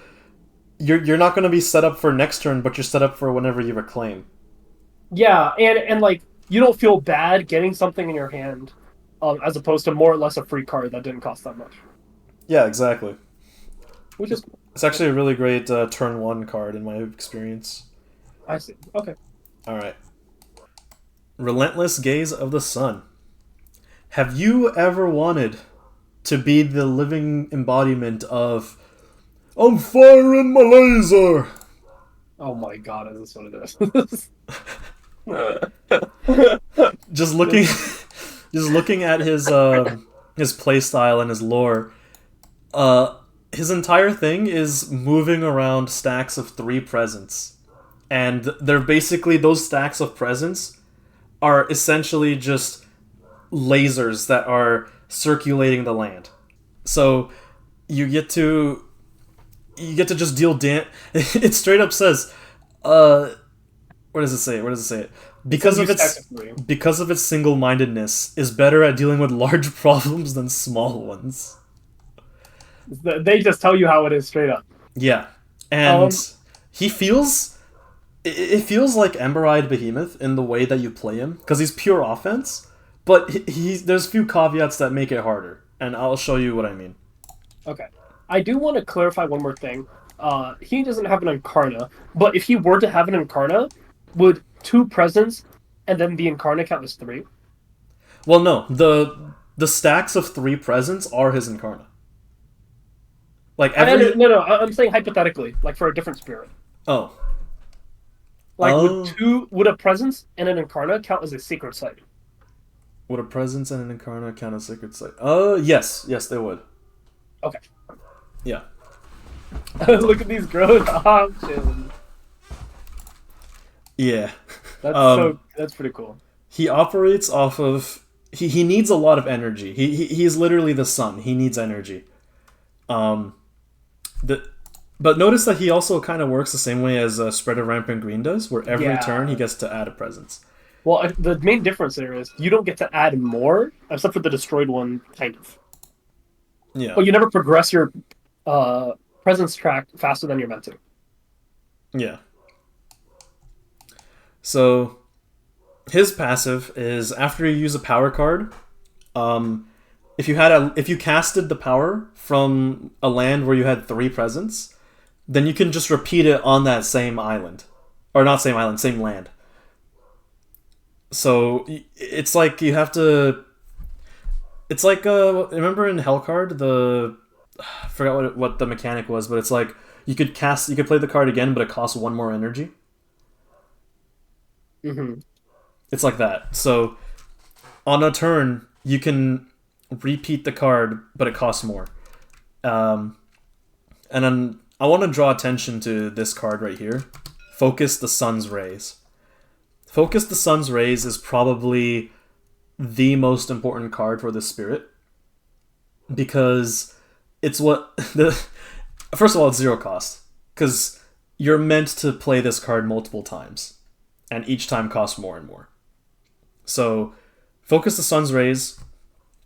you're not going to be set up for next turn, but you're set up for whenever you reclaim. Yeah, and like you don't feel bad getting something in your hand, as opposed to more or less a free card that didn't cost that much, Yeah, exactly. which is It's actually a really great turn one card in my experience. I see. Okay. All right. Relentless Gaze of the Sun. Have you ever wanted to be the living embodiment of I'm firing my laser? Oh my god, is this what it is? Just looking just looking at his play style and his lore, his entire thing is moving around stacks of 3 presents. And they're basically those stacks of presents are essentially just lasers that are circulating the land. So you get to just deal it straight up says what does it say? What does it say? Because of its single-mindedness is better at dealing with large problems than small ones. They just tell you how it is straight up. Yeah. And he feels it feels like Ember-Eyed Behemoth in the way that you play him because he's pure offense, but there's few caveats that make it harder, and I'll show you what I mean. Okay. I do want to clarify one more thing. He doesn't have an Incarna, but if he were to have an Incarna, would 2 presents and then the Incarna count as 3? Well, no. The stacks of 3 presents are his Incarna. Like every No, I'm saying hypothetically, like for a different spirit. Oh. Like would a presence and an Incarna count as a sacred site? Would a presence and an Incarna count as sacred site? Yes, they would. Okay. Yeah. Look at these growth options. Yeah. That's pretty cool. He operates off of he needs a lot of energy. He's literally the sun. He needs energy. But notice that he also kind of works the same way as Spread of Rampant Green does, where every turn he gets to add a presence. Well, the main difference there is you don't get to add more, except for the destroyed one, kind of. Yeah. But you never progress your presence track faster than you're meant to. Yeah. So his passive is after you use a power card, if you casted the power from a land where you had 3 presents, then you can just repeat it on that same island. Or not same island, same land. So it's like you have to it's like remember in Hellcard I forgot what the mechanic was, but it's like you could play the card again, but it costs 1 more energy. Mm-hmm. It's like that. So on a turn, you can repeat the card, but it costs more. And then I want to draw attention to this card right here. Focus the Sun's Rays. Focus the Sun's Rays is probably the most important card for this spirit. Because it's what the first of all, it's zero cost because you're meant to play this card multiple times, and each time costs more and more. So, focus the Sun's Rays.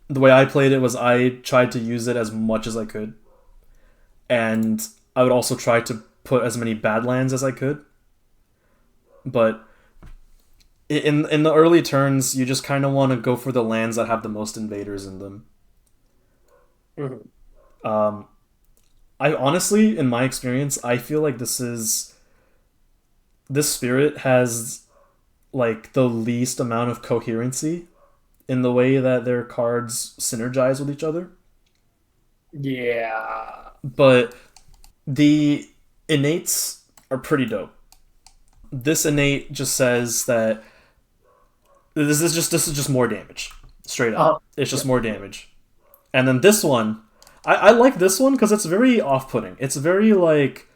The way I played it was I tried to use it as much as I could, and I would also try to put as many bad lands as I could. But in the early turns, you just kind of want to go for the lands that have the most invaders in them. Mm-hmm. I honestly, in my experience, I feel like this spirit has like the least amount of coherency in the way that their cards synergize with each other. Yeah. But the innates are pretty dope. This innate just says that this is just more damage. Straight up. It's just more damage. And then this one, I like this one because it's very off-putting. It's very like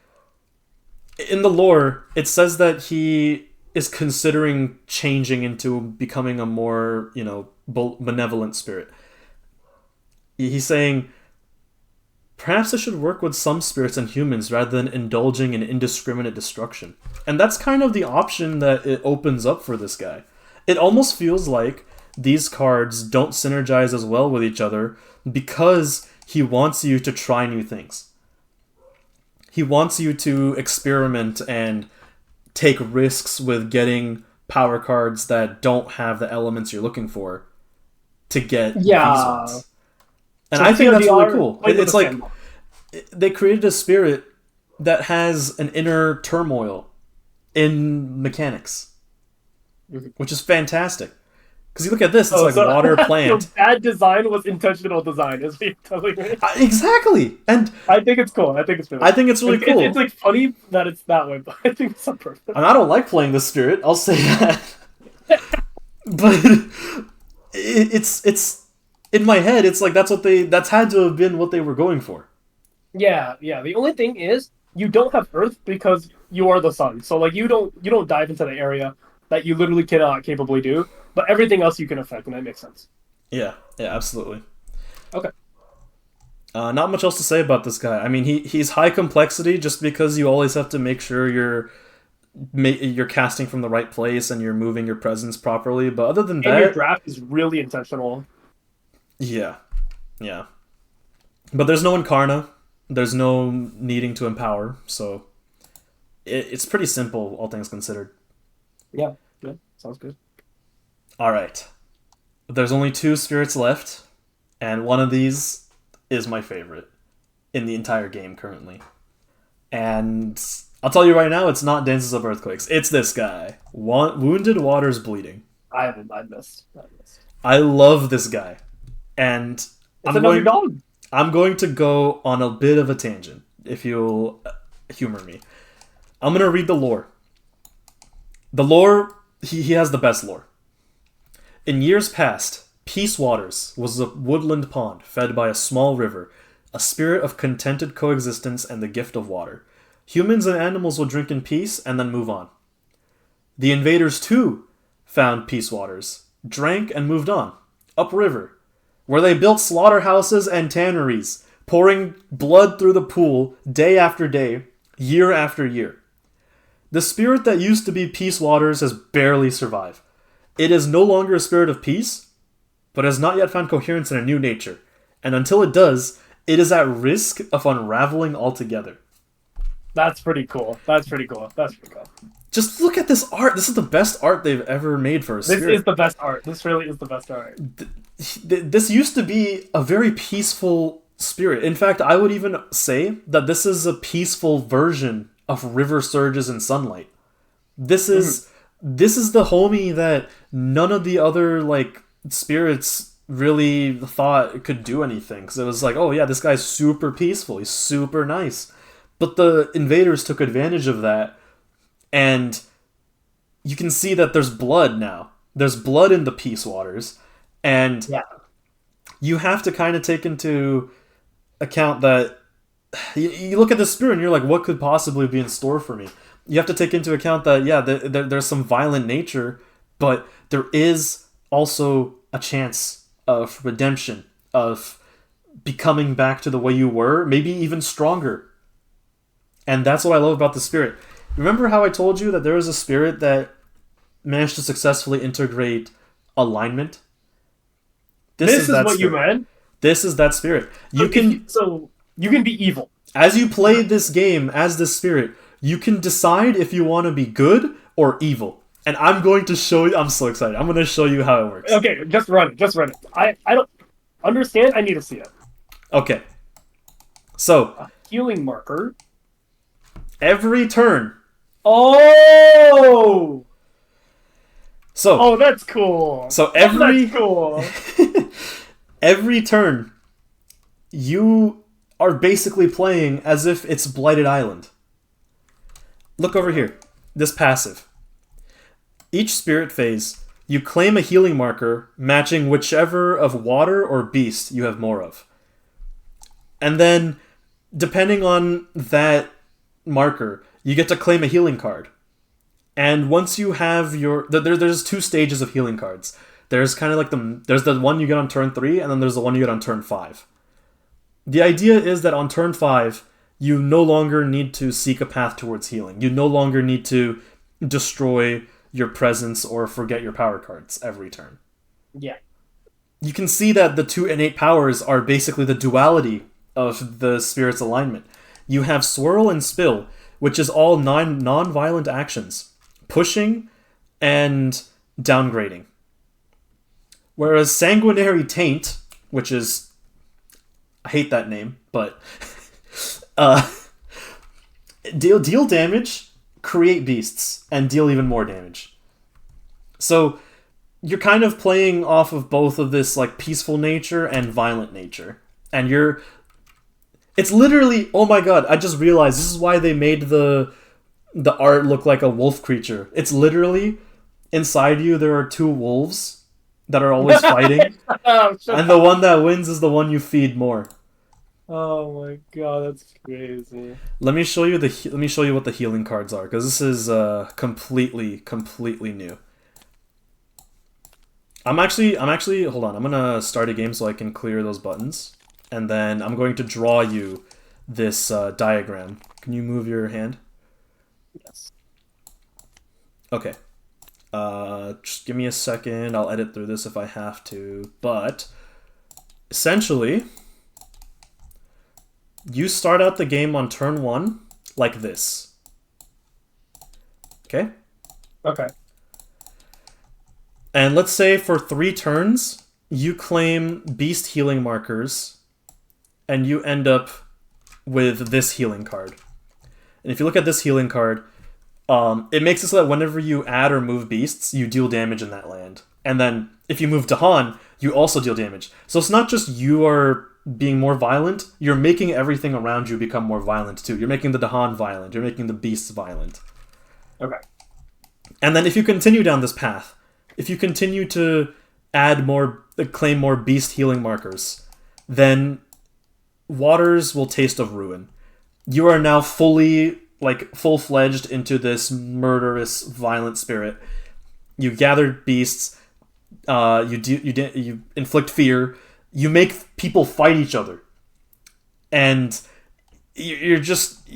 in the lore, it says that he is considering changing into becoming a more, benevolent spirit. He's saying, perhaps I should work with some spirits and humans rather than indulging in indiscriminate destruction. And that's kind of the option that it opens up for this guy. It almost feels like these cards don't synergize as well with each other because he wants you to try new things. He wants you to experiment and take risks with getting power cards that don't have the elements you're looking for to get these ones. And so I think that's really cool. It's like they created a spirit that has an inner turmoil in mechanics, which is fantastic. Because you look at this, it's water plant. So bad design was intentional design, is what you're telling me. Exactly, and I think it's cool. I think it's really cool. It's like funny that it's that way, but I think it's not perfect. And I don't like playing this spirit. I'll say that. But it's in my head. It's like that's had to have been what they were going for. Yeah. The only thing is you don't have Earth because you are the sun. So like you don't dive into the area that you literally cannot capably do. But everything else you can affect, and that makes sense. Yeah, absolutely. Okay. Not much else to say about this guy. I mean, he's high complexity just because you always have to make sure you're casting from the right place and you're moving your presence properly. But other than that, your draft is really intentional. Yeah. But there's no Incarnate. There's no needing to empower, so it's pretty simple, all things considered. Yeah, sounds good. All right. There's only 2 spirits left, and one of these is my favorite in the entire game currently. And I'll tell you right now, it's not Dances of Earthquakes. It's this guy. Wounded Waters Bleeding. I missed. I love this guy. And I'm going to go on a bit of a tangent, if you'll humor me. I'm going to read the lore. The lore, he has the best lore. In years past, Peace Waters was a woodland pond fed by a small river, a spirit of contented coexistence and the gift of water. Humans and animals would drink in peace and then move on. The invaders, too, found Peace Waters, drank and moved on, upriver, where they built slaughterhouses and tanneries, pouring blood through the pool day after day, year after year. The spirit that used to be Peace Waters has barely survived. It is no longer a spirit of peace, but has not yet found coherence in a new nature, and until it does, it is at risk of unraveling altogether. That's pretty cool. Just look at this art. This is the best art they've ever made for a spirit. This is the best art. This really is the best art. This used to be a very peaceful spirit. In fact, I would even say that this is a peaceful version of River Surges and Sunlight. This is the homie that none of the other spirits really thought could do anything. Because it was like, oh yeah, this guy's super peaceful. He's super nice. But the invaders took advantage of that. And you can see that there's blood now. There's blood in the Peace Waters. And you have to kind of take into account that you look at the spirit and you're like, what could possibly be in store for me? You have to take into account that, there's some violent nature, but there is also a chance of redemption, of becoming back to the way you were, maybe even stronger. And that's what I love about the spirit. Remember how I told you that there is a spirit that managed to successfully integrate alignment? This is what you meant? This is that spirit. So you can be evil. As you play this game as this spirit, you can decide if you want to be good or evil. And I'm going to show you. I'm so excited. I'm going to show you how it works. Okay, just run it. I don't understand. I need to see it. Okay. So, a healing marker. Every turn. Oh! So. Oh, that's cool. So that's cool. Every turn, you are basically playing as if it's Blighted Island. Look over here. This passive. Each spirit phase, you claim a healing marker matching whichever of water or beast you have more of. And then, depending on that marker, you get to claim a healing card. And once you have your... There's 2 stages of healing cards. There's kind of like there's the one you get on turn 3, and then there's the one you get on turn 5. The idea is that on turn 5, you no longer need to seek a path towards healing. You no longer need to destroy your presence or forget your power cards every turn. Yeah. You can see that the 2 innate powers are basically the duality of the spirit's alignment. You have Swirl and Spill, which is all non-violent actions. Pushing and downgrading. Whereas Sanguinary Taint, which is... I hate that name, but... deal damage, create beasts, and deal even more damage. So you're kind of playing off of both of this like peaceful nature and violent nature. And it's literally, oh my god, I just realized this is why they made the art look like a wolf creature. It's literally inside you there are 2 wolves that are always fighting. And the one that wins is the one you feed more. Oh my god, that's crazy. Let me show you what the healing cards are, because this is completely new. I'm actually hold on. I'm gonna start a game so I can clear those buttons, and then I'm going to draw you this diagram. Can you move your hand? Yes. Okay. Just give me a second. I'll edit through this if I have to. But essentially, you start out the game on turn 1 like this. Okay? Okay. And let's say for 3 turns, you claim beast healing markers, and you end up with this healing card. And if you look at this healing card, it makes it so that whenever you add or move beasts, you deal damage in that land. And then if you move Dahan, you also deal damage. So it's not just you are being more violent, you're making everything around you become more violent too. You're making the Dahan violent, you're making the beasts violent. Okay. And then if you continue down this path, if you continue to claim more beast healing markers, then waters will taste of ruin. You are now full-fledged into this murderous, violent spirit. You gather beasts, you inflict fear, you make people fight each other, and you've just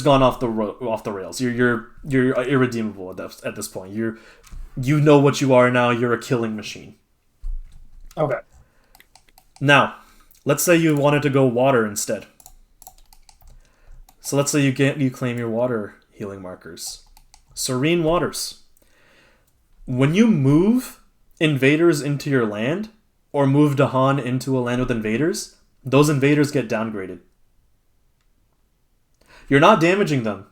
gone off the rails. You're irredeemable at this point. You know what you are now. You're a killing machine. Okay. Now, let's say you wanted to go water instead. So let's say you claim your water healing markers. Serene Waters. When you move invaders into your land, or move Dahan into a land with invaders, those invaders get downgraded. You're not damaging them.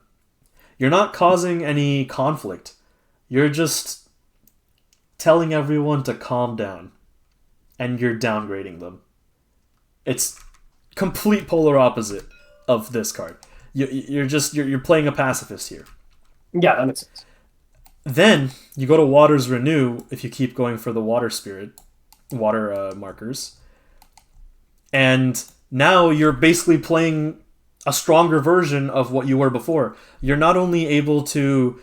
You're not causing any conflict. You're just telling everyone to calm down. And you're downgrading them. It's complete polar opposite of this card. You're playing a pacifist here. Yeah, that makes sense. Then you go to Waters Renew if you keep going for the water markers. And now you're basically playing a stronger version of what you were before. You're not only able to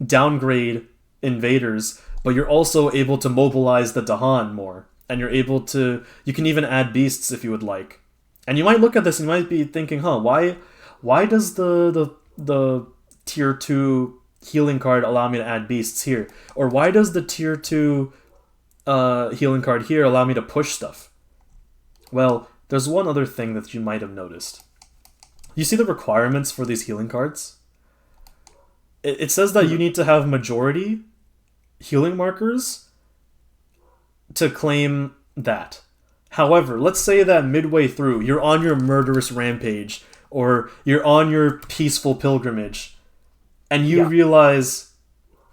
downgrade invaders, but you're also able to mobilize the Dahan more and you can even add beasts if you would like. And you might look at this and you might be thinking, huh, why does the tier 2 healing card allow me to add beasts here? Or why does the tier 2 healing card here allow me to push stuff? Well, there's one other thing that you might have noticed. You see the requirements for these healing cards? It says that you need to have majority healing markers to claim that. However, let's say that midway through, you're on your murderous rampage, or you're on your peaceful pilgrimage, and you realize,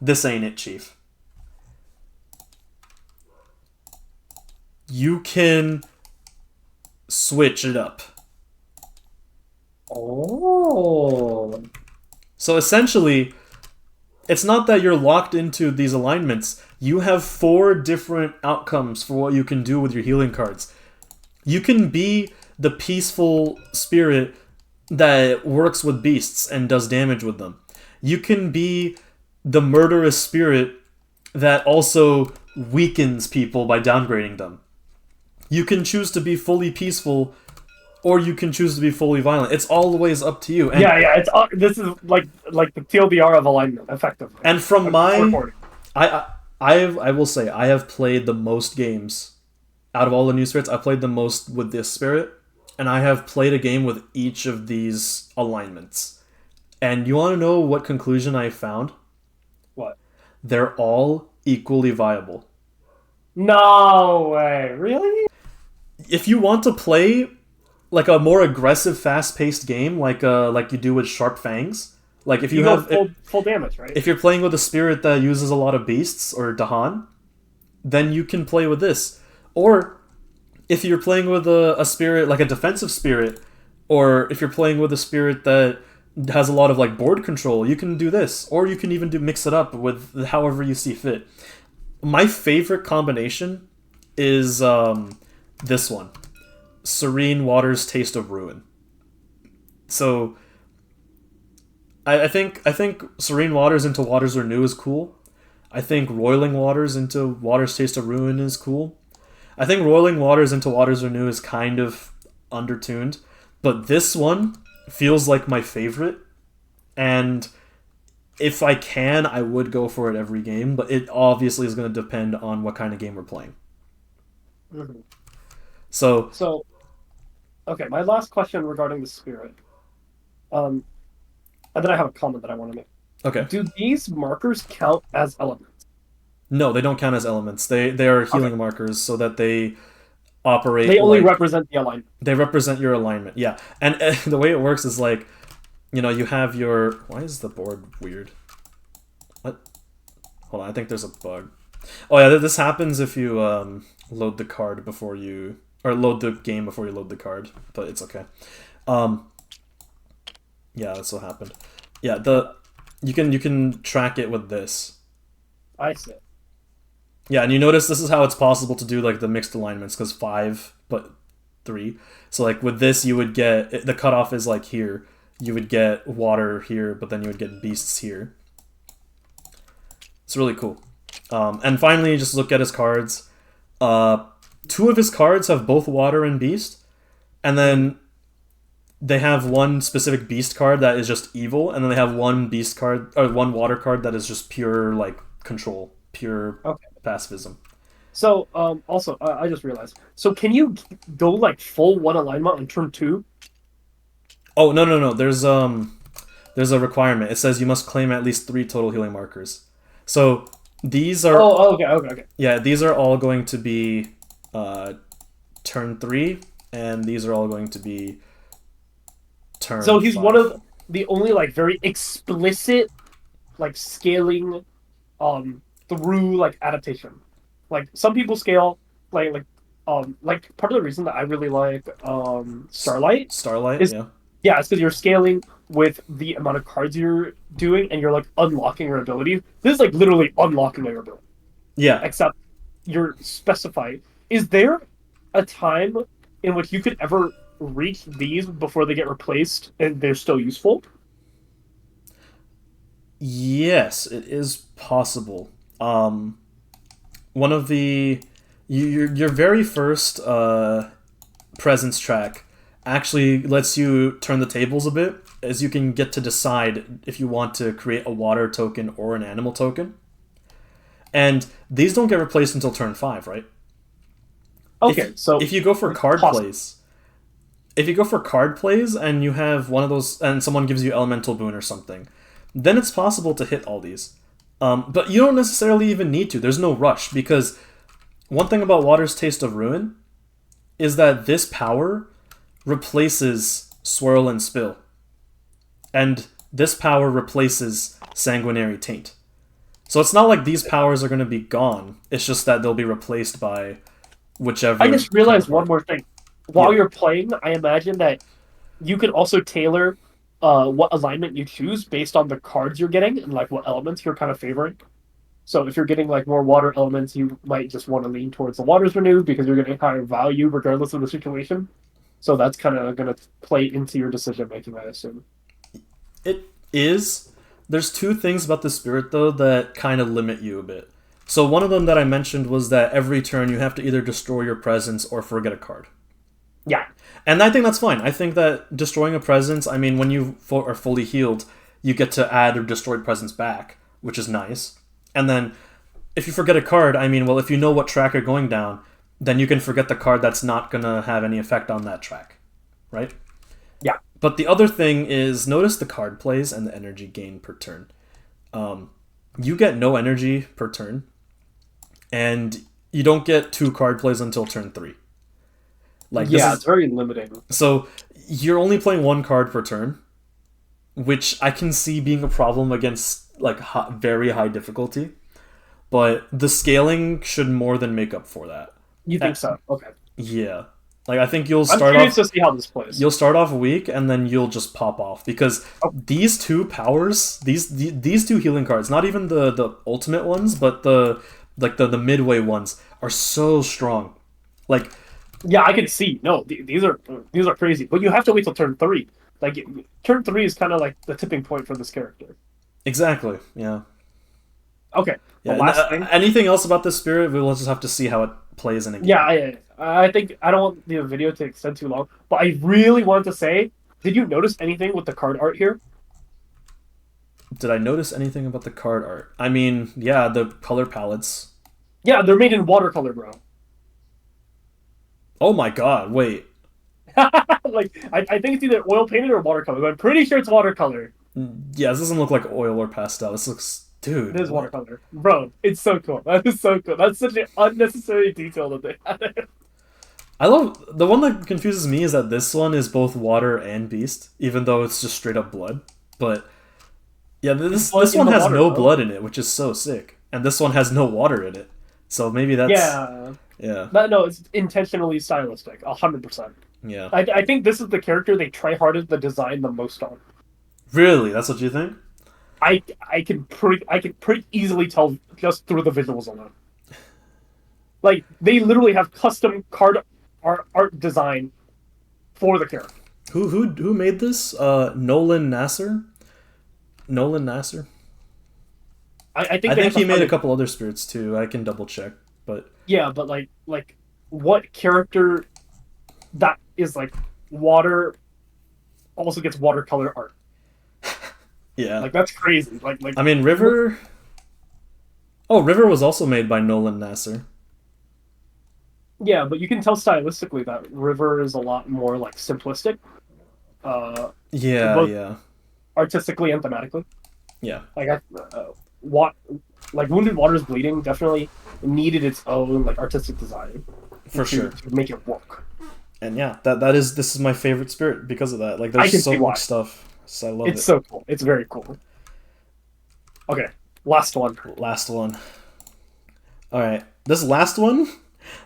this ain't it, Chief. You can switch it up. Oh. So essentially, it's not that you're locked into these alignments. You have 4 different outcomes for what you can do with your healing cards. You can be the peaceful spirit that works with beasts and does damage with them. You can be the murderous spirit that also weakens people by downgrading them. You can choose to be fully peaceful, or you can choose to be fully violent. It's always up to you. And It's this is like the TLDR of alignment, effectively. And from I will say I have played the most games out of all the new spirits. I played the most with this spirit, and I have played a game with each of these alignments. And you want to know what conclusion I found? What? They're all equally viable. No way, really? If you want to play like a more aggressive, fast-paced game, like you do with Sharp Fangs, like if you have full damage, right? If you're playing with a spirit that uses a lot of beasts or Dahan, then you can play with this. Or if you're playing with a spirit like a defensive spirit, or if you're playing with a spirit that has a lot of like board control, you can do this. Or you can even mix it up with however you see fit. My favorite combination is this one. Serene Waters Taste of Ruin. So I think Serene Waters into Waters Renew is cool. I think Roiling Waters into Waters Taste of Ruin is cool. I think Roiling Waters into Waters Renew is kind of undertuned, but this one feels like my favorite, and if I can, I would go for it every game, but it obviously is going to depend on what kind of game we're playing. Mm-hmm. So, okay, my last question regarding the spirit. And then I have a comment that I want to make. Okay. Do these markers count as elements? No, they don't count as elements. They are healing markers so that they operate. They only represent the alignment. They represent your alignment, yeah. And the way it works is like, you have your... Why is the board weird? What? Hold on, I think there's a bug. Oh yeah, this happens if you load the card before you... Or load the game before you load the card, but it's okay. Yeah, that's what happened. Yeah, you can track it with this. I see. Yeah, and you notice this is how it's possible to do like the mixed alignments, because 5 but 3. So like with this, you would get the cutoff is like here. You would get water here, but then you would get beasts here. It's really cool. And finally, just look at his cards. 2 of his cards have both water and beast, and then they have one specific beast card that is just evil, and then they have one beast card or one water card that is just pure like control, pure pacifism. So also I just realized. So can you go like full one alignment on turn 2? Oh no. There's a requirement. It says you must claim at least 3 total healing markers. So these are okay. Yeah, these are all going to be turn 3, and these are all going to be turn. So he's 5. one of the only like very explicit like scaling through like adaptation. Like some people scale like part of the reason that I really like Starlight is it's because you're scaling with the amount of cards you're doing, and you're like unlocking your abilities. This is like literally unlocking your ability. Yeah. Except you're specified. Is there a time in which you could ever reach these before they get replaced and they're still useful? Yes, it is possible. One of the Your very first presence track actually lets you turn the tables a bit, as you can get to decide if you want to create a water token or an animal token. And these don't get replaced until turn 5, right? Okay, so if you go for card possible. plays, if you go for card plays and you have one of those, and someone gives you elemental boon or something, then it's possible to hit all these. But you don't necessarily even need to. There's no rush, because one thing about Water's Taste of Ruin is that this power replaces Swirl and Spill. And this power replaces Sanguinary Taint. So it's not like these powers are going to be gone. It's just that they'll be replaced by whichever. I just realized one counterpart. more thing. While Yeah. you're playing, I imagine that you can also tailor what alignment you choose based on the cards you're getting and like what elements you're kind of favoring. So if you're getting like more water elements, you might just want to lean towards the Waters Renewed because you're getting higher value regardless of the situation. So that's kind of going to play into your decision making, I assume. It is. There's two things about the spirit, though, that kind of limit you a bit. So one of them that I mentioned was that every turn you have to either destroy your presence or forget a card. Yeah. And I think that's fine. I think that destroying a presence, I mean, when you are fully healed, you get to add a destroyed presence back, which is nice. And then if you forget a card, I mean, well, if you know what track you're going down, then you can forget the card that's not going to have any effect on that track, right? Yeah. But the other thing is, notice the card plays and the energy gain per turn. You get no energy per turn, and you don't get 2 card plays until turn 3. Like, Yeah, it's very limiting. so you're only playing 1 card per turn, which I can see being a problem against like very high difficulty. But the scaling should more than make up for that. You think so? Okay. Yeah, like I think you'll I'm start curious off. to see how this plays. You'll start off weak, and then you'll just pop off, because Oh, these two powers, these two healing cards, not even the ultimate ones, but the midway ones, are so strong. Like, yeah, I can see. No, these are crazy. But you have to wait till turn 3. Like turn 3 is kind of like the tipping point for this character. exactly, yeah, Okay. The yeah. And, last thing. anything else about this spirit? We'll just have to see how it plays in a game. Yeah, I think I don't want the video to extend too long, but I really wanted to say, did you notice anything with the card art here? Did I notice anything about the card art? I mean, yeah, the color palettes. Yeah, they're made in watercolor, bro. Oh my god! Wait, Like I think it's either oil painted or watercolor, but I'm pretty sure it's watercolor. yeah, this doesn't look like oil or pastel. This looks, It dude. is What? watercolor, bro. It's so cool. That is so cool. That's such an unnecessary detail that they had. I love the one that confuses me is that this one is both water and beast, even though it's just straight up blood. But yeah, Blood this in one the has water, no bro. blood in it, which is so sick, and this one has no water in it. So maybe that's Yeah, yeah, but no, it's intentionally stylistic, 100%. yeah. I think this is the character they try hardest the design the most on. Really, that's what you think? I can pretty easily tell just through the visuals alone. Like they literally have custom card art design for the character. Who made this? Nolan Nasser. Nolan Nasser. I think I they think have to he made find a couple other spirits too. I can double check, but yeah, but like what character that is like water also gets watercolor art. yeah. Like that's crazy. Like I mean, River. Oh, River was also made by Nolan Nasser. yeah, but you can tell stylistically that River is a lot more like simplistic, uh, Yeah, both yeah, artistically and thematically. yeah, Like what like Wounded Water's Bleeding definitely needed its own like artistic design for sure. to make it work. And yeah, this is my favorite spirit because of that. Like, I there's can so see why. much stuff. So I love It's it. so cool. It's very cool. Okay, last one. Last one. All right, this last one,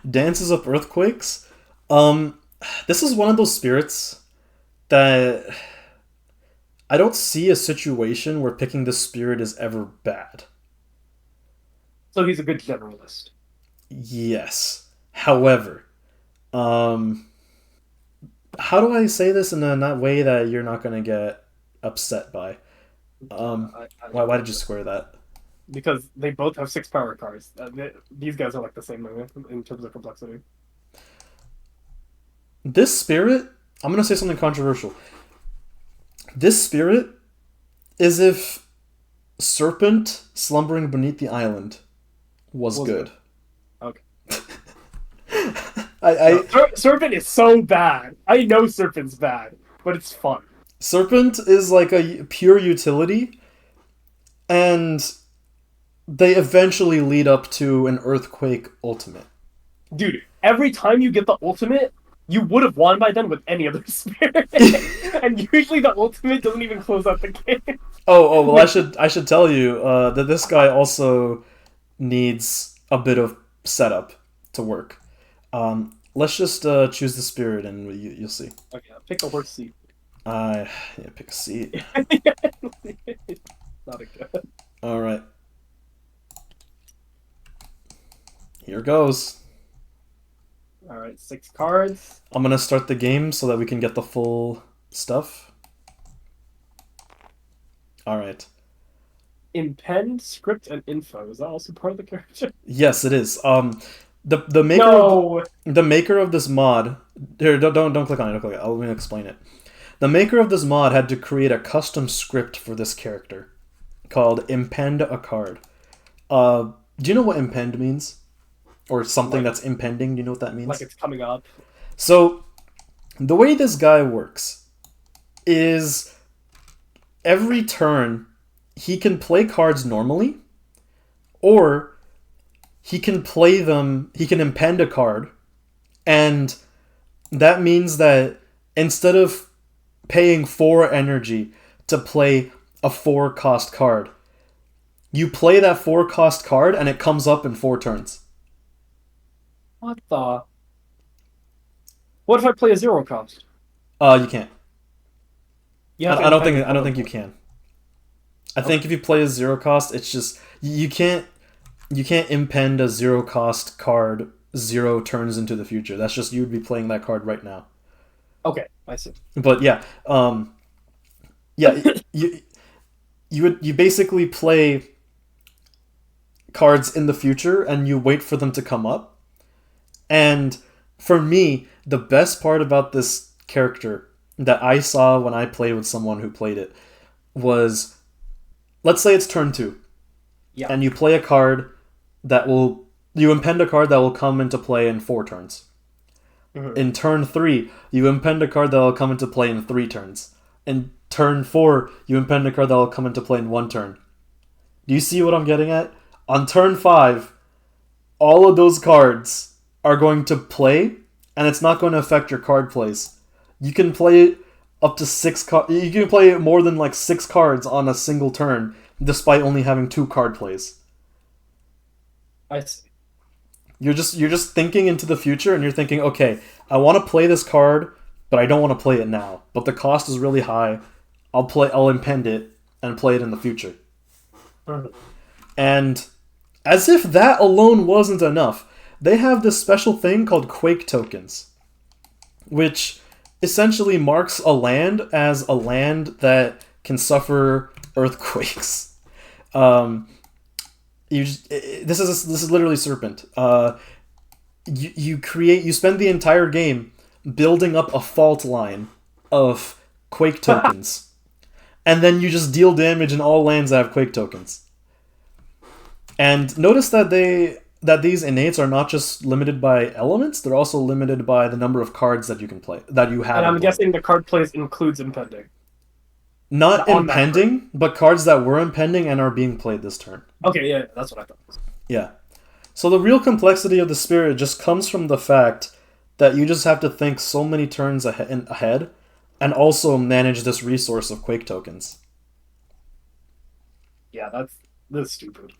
Dances Up Earthquakes. Um, this is one of those spirits that I don't see a situation where picking this spirit is ever bad. So he's a good generalist. Yes. However, um, how do I say this in a not way that you're not gonna get upset by? I Why did you square that? because they both have 6 power cards. These guys are like the same in terms of complexity. This spirit, I'm gonna say something controversial. This spirit is if Serpent slumbering beneath the island was good. Okay. Serpent is so bad. I know Serpent's bad, but it's fun. Serpent is like a pure utility, and they eventually lead up to an Earthquake ultimate. Dude, every time you get the ultimate, you would have won by then with any other spirit. And usually the ultimate doesn't even close out the game. Well, I should tell you that this guy also needs a bit of setup to work. Let's just choose the spirit, and you'll see. Okay, pick a worse seat. Yeah, pick a seat. Not a good. All right. Here goes. All right, 6 cards. I'm gonna start the game so that we can get the full stuff. All right. Impend, script, and info. Is that also part of the character? Yes, it is. The maker No. the maker of this mod. Here, don't click on it. Don't click on it. Let me explain it. The maker of this mod had to create a custom script for this character called Impend a Card. Do you know what impend means? Or something that's impending? Do you know what that means? Like it's coming up. So, the way this guy works is every turn he can play cards normally, or he can play them, he can impend a card, and that means that instead of paying 4 energy to play a 4-cost card, you play that 4-cost card and it comes up in 4 turns. What the? What if I play a 0 cost? You can't. Yeah, I don't think you can. I think if you play a 0 cost, it's just you can't impend a 0 cost card 0 turns into the future. That's just you would be playing that card right now. Okay, I see. But yeah, you basically play cards in the future and you wait for them to come up. And for me, the best part about this character that I saw when I played with someone who played it was, let's say it's turn 2. Yeah. And you play a card you impend a card that will come into play in 4 turns. Mm-hmm. In turn 3, you impend a card that will come into play in 3 turns. In turn 4, you impend a card that will come into play in 1 turn. Do you see what I'm getting at? On turn 5, all of those cards are going to play, and it's not going to affect your card plays. You can play up to 6 you can play more than like 6 cards on a single turn, despite only having 2 card plays. I see. You're just thinking into the future, and you're thinking, okay, I want to play this card, but I don't want to play it now. But the cost is really high. I'll impend it and play it in the future. Mm-hmm. And as if that alone wasn't enough, they have this special thing called Quake tokens, which essentially marks a land as a land that can suffer earthquakes. This is literally Serpent. You spend the entire game building up a fault line of Quake tokens, and then you just deal damage in all lands that have Quake tokens. And notice that these innates are not just limited by elements; they're also limited by the number of cards that you can play, that you have. And I'm guessing the card plays includes impending. Not impending, but cards that were impending and are being played this turn. Okay, yeah, that's what I thought. Yeah. So the real complexity of the spirit just comes from the fact that you just have to think so many turns ahead, and also manage this resource of Quake tokens. Yeah, that's stupid.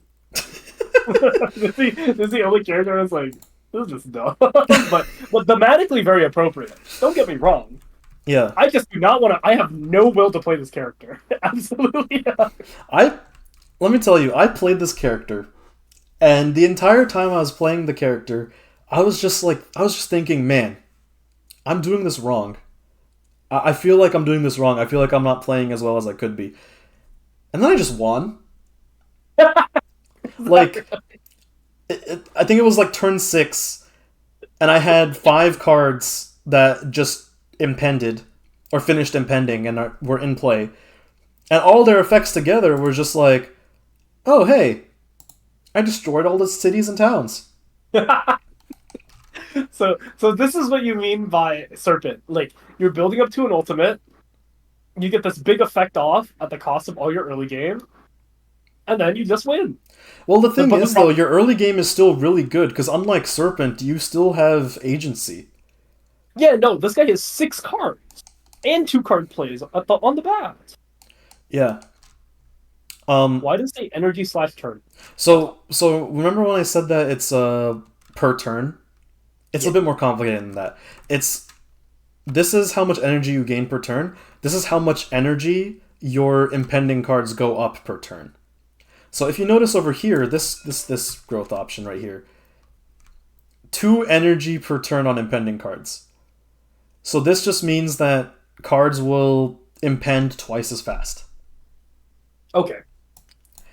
this is the only character that's like, this is just dumb. but thematically very appropriate. Don't get me wrong. Yeah. I just do not want to. I have no will to play this character. Absolutely not. Let me tell you, I played this character, and the entire time I was playing the character, I was just thinking, man, I'm doing this wrong. I feel like I'm doing this wrong. I feel like I'm not playing as well as I could be. And then I just won. Like, I think it was like turn 6, and I had 5 cards that just impended, or finished impending, and were in play. And all their effects together were just like, oh, hey, I destroyed all the cities and towns. So this is what you mean by Serpent. Like, you're building up to an ultimate, you get this big effect off at the cost of all your early game, and then you just win. Well, the thing But the is, though, your early game is still really good, because unlike Serpent, you still have agency. Yeah, no, this guy has 6 cards and 2 card plays on the bat. Yeah. Why does it say energy/turn? So remember when I said that it's per turn? It's a bit more complicated than that. This is how much energy you gain per turn. This is how much energy your impending cards go up per turn. So if you notice over here, this growth option right here, 2 energy per turn on impending cards. So this just means that cards will impend twice as fast. Okay.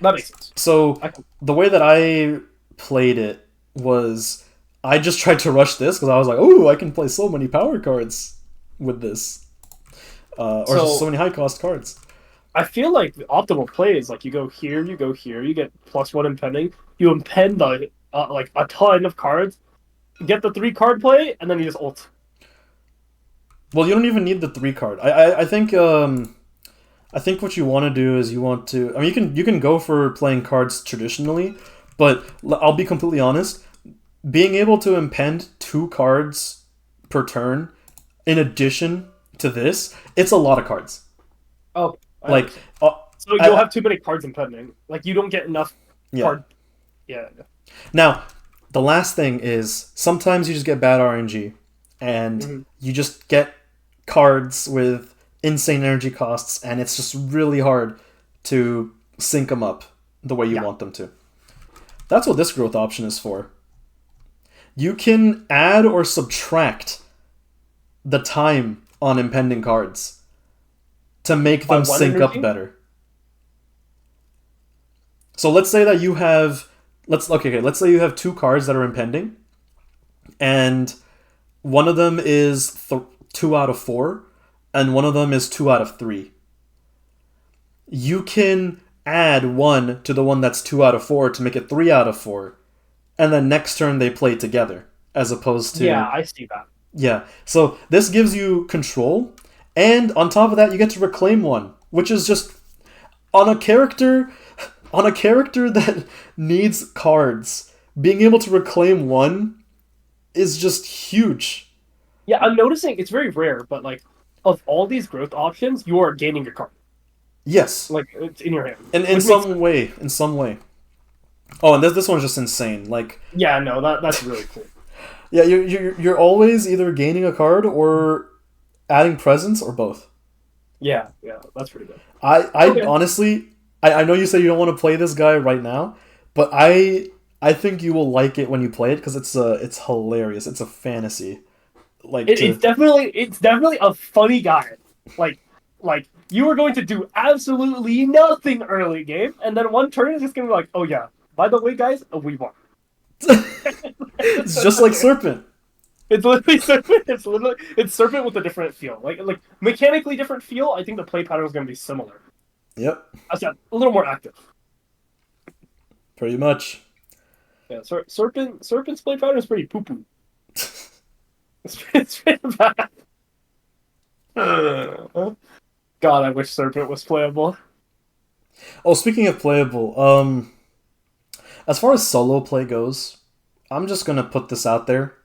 That makes sense. So the way that I played it was I just tried to rush this because I was like, oh, I can play so many power cards with this. Or just so many high cost cards. I feel like the optimal play is like you go here, you get +1 impending, you impend like a ton of cards, get the 3 card play, and then you just ult. Well, you don't even need the 3 card. I think what you want to do is you want to. I mean, you can go for playing cards traditionally, but I'll be completely honest. Being able to impend 2 cards per turn, in addition to this, it's a lot of cards. Oh, like so you'll have too many cards impending. Like you don't get enough card. Yeah. Now, the last thing is sometimes you just get bad RNG, and you just get cards with insane energy costs, and it's just really hard to sync them up the way you want them to. That's what this growth option is for. You can add or subtract the time on impending cards to make them sync up better. So let's say that you have let's say you have 2 cards that are impending, and one of them is 2 out of 4, and one of them is 2 out of 3. You can add 1 to the one that's 2 out of 4 to make it 3 out of 4, and then next turn they play together, as opposed to... Yeah, I see that. Yeah, so this gives you control, and on top of that you get to reclaim 1, which is just... On a character that needs cards, being able to reclaim 1 is just huge. Yeah, I'm noticing it's very rare, but like of all these growth options, you are gaining a card. Yes. Like it's in your hand. And in some way. Oh, and this one's just insane. Like, yeah, no, that's really cool. Yeah, you're always either gaining a card or adding presence or both. Yeah, that's pretty good. Honestly, I know you say you don't want to play this guy right now, but I think you will like it when you play it because it's hilarious. It's a fantasy. Like it's definitely a funny guy. Like you are going to do absolutely nothing early game, and then one turn is just gonna be like, oh yeah, by the way, guys, we won. It's just like Serpent. It's literally Serpent. It's Serpent with a different feel. Like mechanically different feel. I think the play pattern is going to be similar. Yep. I said a little more active. Pretty much. Yeah, Serpent's play pattern is pretty poo poo. It's pretty bad. God, I wish Serpent was playable. Oh, speaking of playable, as far as solo play goes, I'm just gonna put this out there.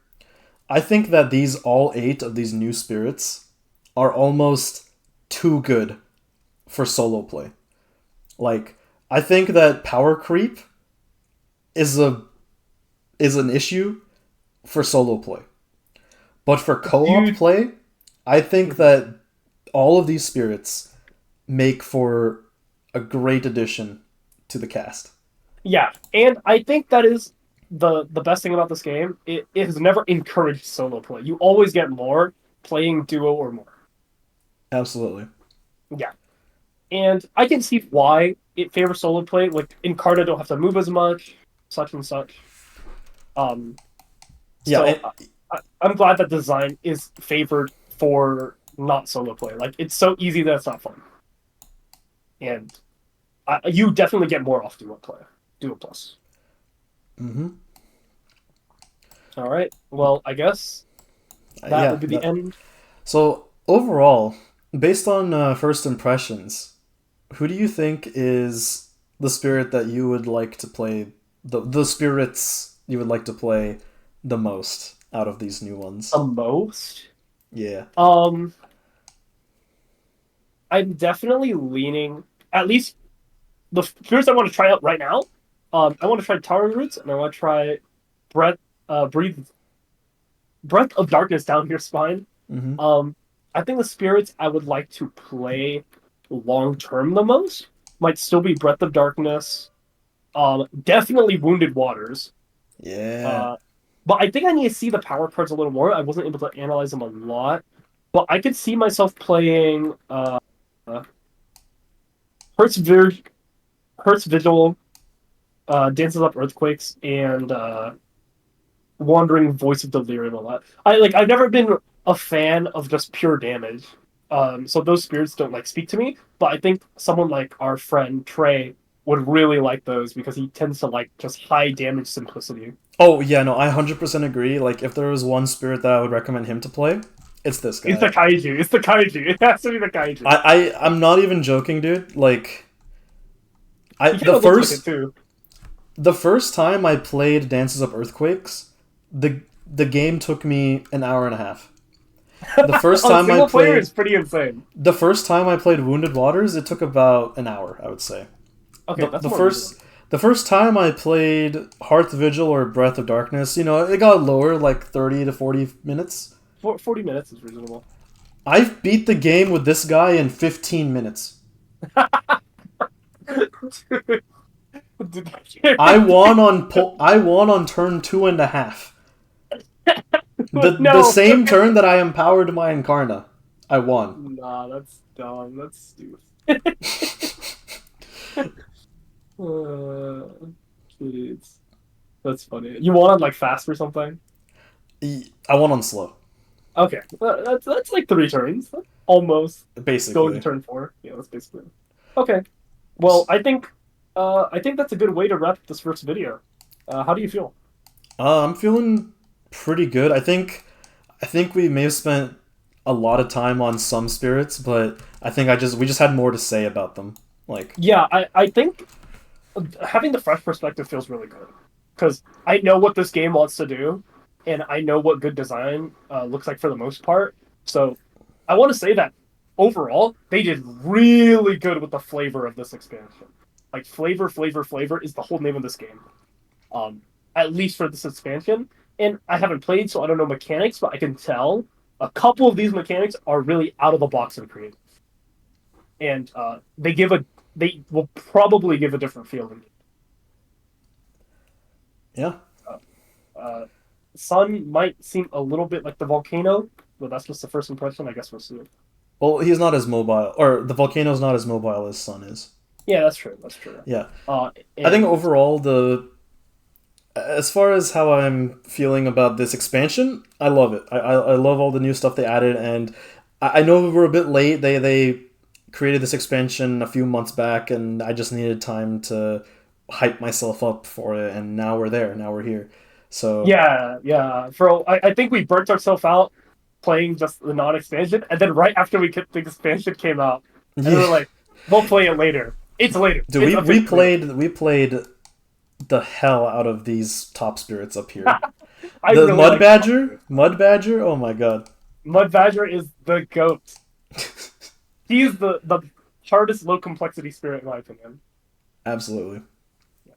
I think that all 8 of these new spirits are almost too good for solo play. Like, I think that power creep is an issue for solo play. But for co-op play, I think that all of these spirits make for a great addition to the cast. Yeah, and I think that is the best thing about this game. It has never encouraged solo play. You always get more playing duo or more. Absolutely. Yeah. And I can see why it favors solo play. Like Incarnate don't have to move as much, such and such. Um, Yeah, so I'm glad that design is favored for not solo play. Like it's so easy that it's not fun, and you definitely get more off duo play, duo plus. mm-hmm. All right. Well, I guess that will Yeah. be the end. So overall, based on first impressions, who do you think is the spirit that you would like to play? The spirits you would like to play the most out of these new ones? The most. Yeah. Um, I'm definitely leaning. At least the spirits I want to try out right now. I want to try Towering Roots, and I want to try Breath, Breathe, Breath of Darkness down your spine. Mm-hmm. I think the spirits I would like to play long term the most might still be Breath of Darkness. Definitely Wounded Waters. Yeah. Uh, but I think I need to see the power cards a little more. I wasn't able to analyze them a lot, but I could see myself playing Hearth Vir- Hearth Vigil, Dances Up Earthquakes, and Wandering Voice of Delirium a lot. I've never been a fan of just pure damage. So those spirits don't like speak to me, but I think someone like our friend Trey would really like those because he tends to like just high damage simplicity. Oh yeah, no, I 100% agree. Like if there was one spirit that I would recommend him to play, it's this It's the guy. kaiju. It's the kaiju. It has to be the kaiju. I'm not even joking, dude. Like I He kind of looks like it too. the first time I played Dances Up Earthquakes, the game took me an hour and a half. The first On time I single player, played it's pretty insane. the first time I played Wounded Waters, it took about an hour, I would say. Okay, The that's the more first reasonable. the first time I played Hearth Vigil or Breath of Darkness, it got lower, like 30 to 40 minutes. 40 minutes is reasonable. I've beat the game with this guy in 15 minutes. Dude, I won on turn two and a half. The no, same turn that I empowered my Incarna. I won. nah, that's dumb. That's stupid. Uh, Kids. That's funny. You want it like fast or something? I won on slow, Okay, that's like 3 turns. Almost going to basically. turn 4. Yeah, that's basically it. Okay. Well, I think that's a good way to wrap this first video. How do you feel? I'm feeling pretty good. I think we may have spent a lot of time on some spirits, but I think we just had more to say about them. Like, Yeah, I think having the fresh perspective feels really good because I know what this game wants to do, and I know what good design looks like for the most part. So I want to say that overall they did really good with the flavor of this expansion. Like flavor is the whole name of this game. Um, at least for this expansion. And I haven't played, so I don't know mechanics, but I can tell a couple of these mechanics are really out of the box and creative, and they will probably give a different feeling. yeah. Uh, Sun might seem a little bit like the volcano, but that's just the first impression. I guess we'll see. Well, he's not as mobile, or the volcano's not as mobile as Sun is. Yeah, that's true. That's true. Yeah. Uh, I think and overall, as far as how I'm feeling about this expansion, I love it. I love all the new stuff they added, and I know we're a bit late. They created this expansion a few months back, and I just needed time to hype myself up for it, and now we're there. Now we're here. So yeah. I think we burnt ourselves out playing just the non-expansion, and then right after the expansion came out, and we yeah, were like, "We'll play it later." It's later. dude, It's officially later. we played the hell out of these top spirits up here. I The really like Mud Badger. Oh my god. Mud Badger is the goat. He's the hardest low complexity spirit in my opinion. Absolutely. Yes.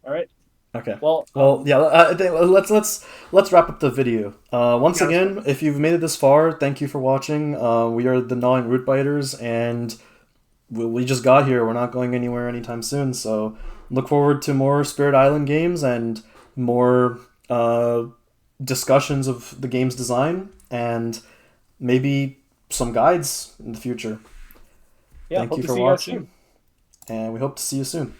All right. Okay. Well, Well, yeah. I think let's wrap up the video. Once yeah, that's again, fine. if you've made it this far, thank you for watching. We are the Gnawing Root Biters, and we just got here. We're not going anywhere anytime soon. So look forward to more Spirit Island games and more discussions of the game's design and maybe some guides in the future. Yeah, Thank hope you to for see you guys watching, soon. and we hope to see you soon.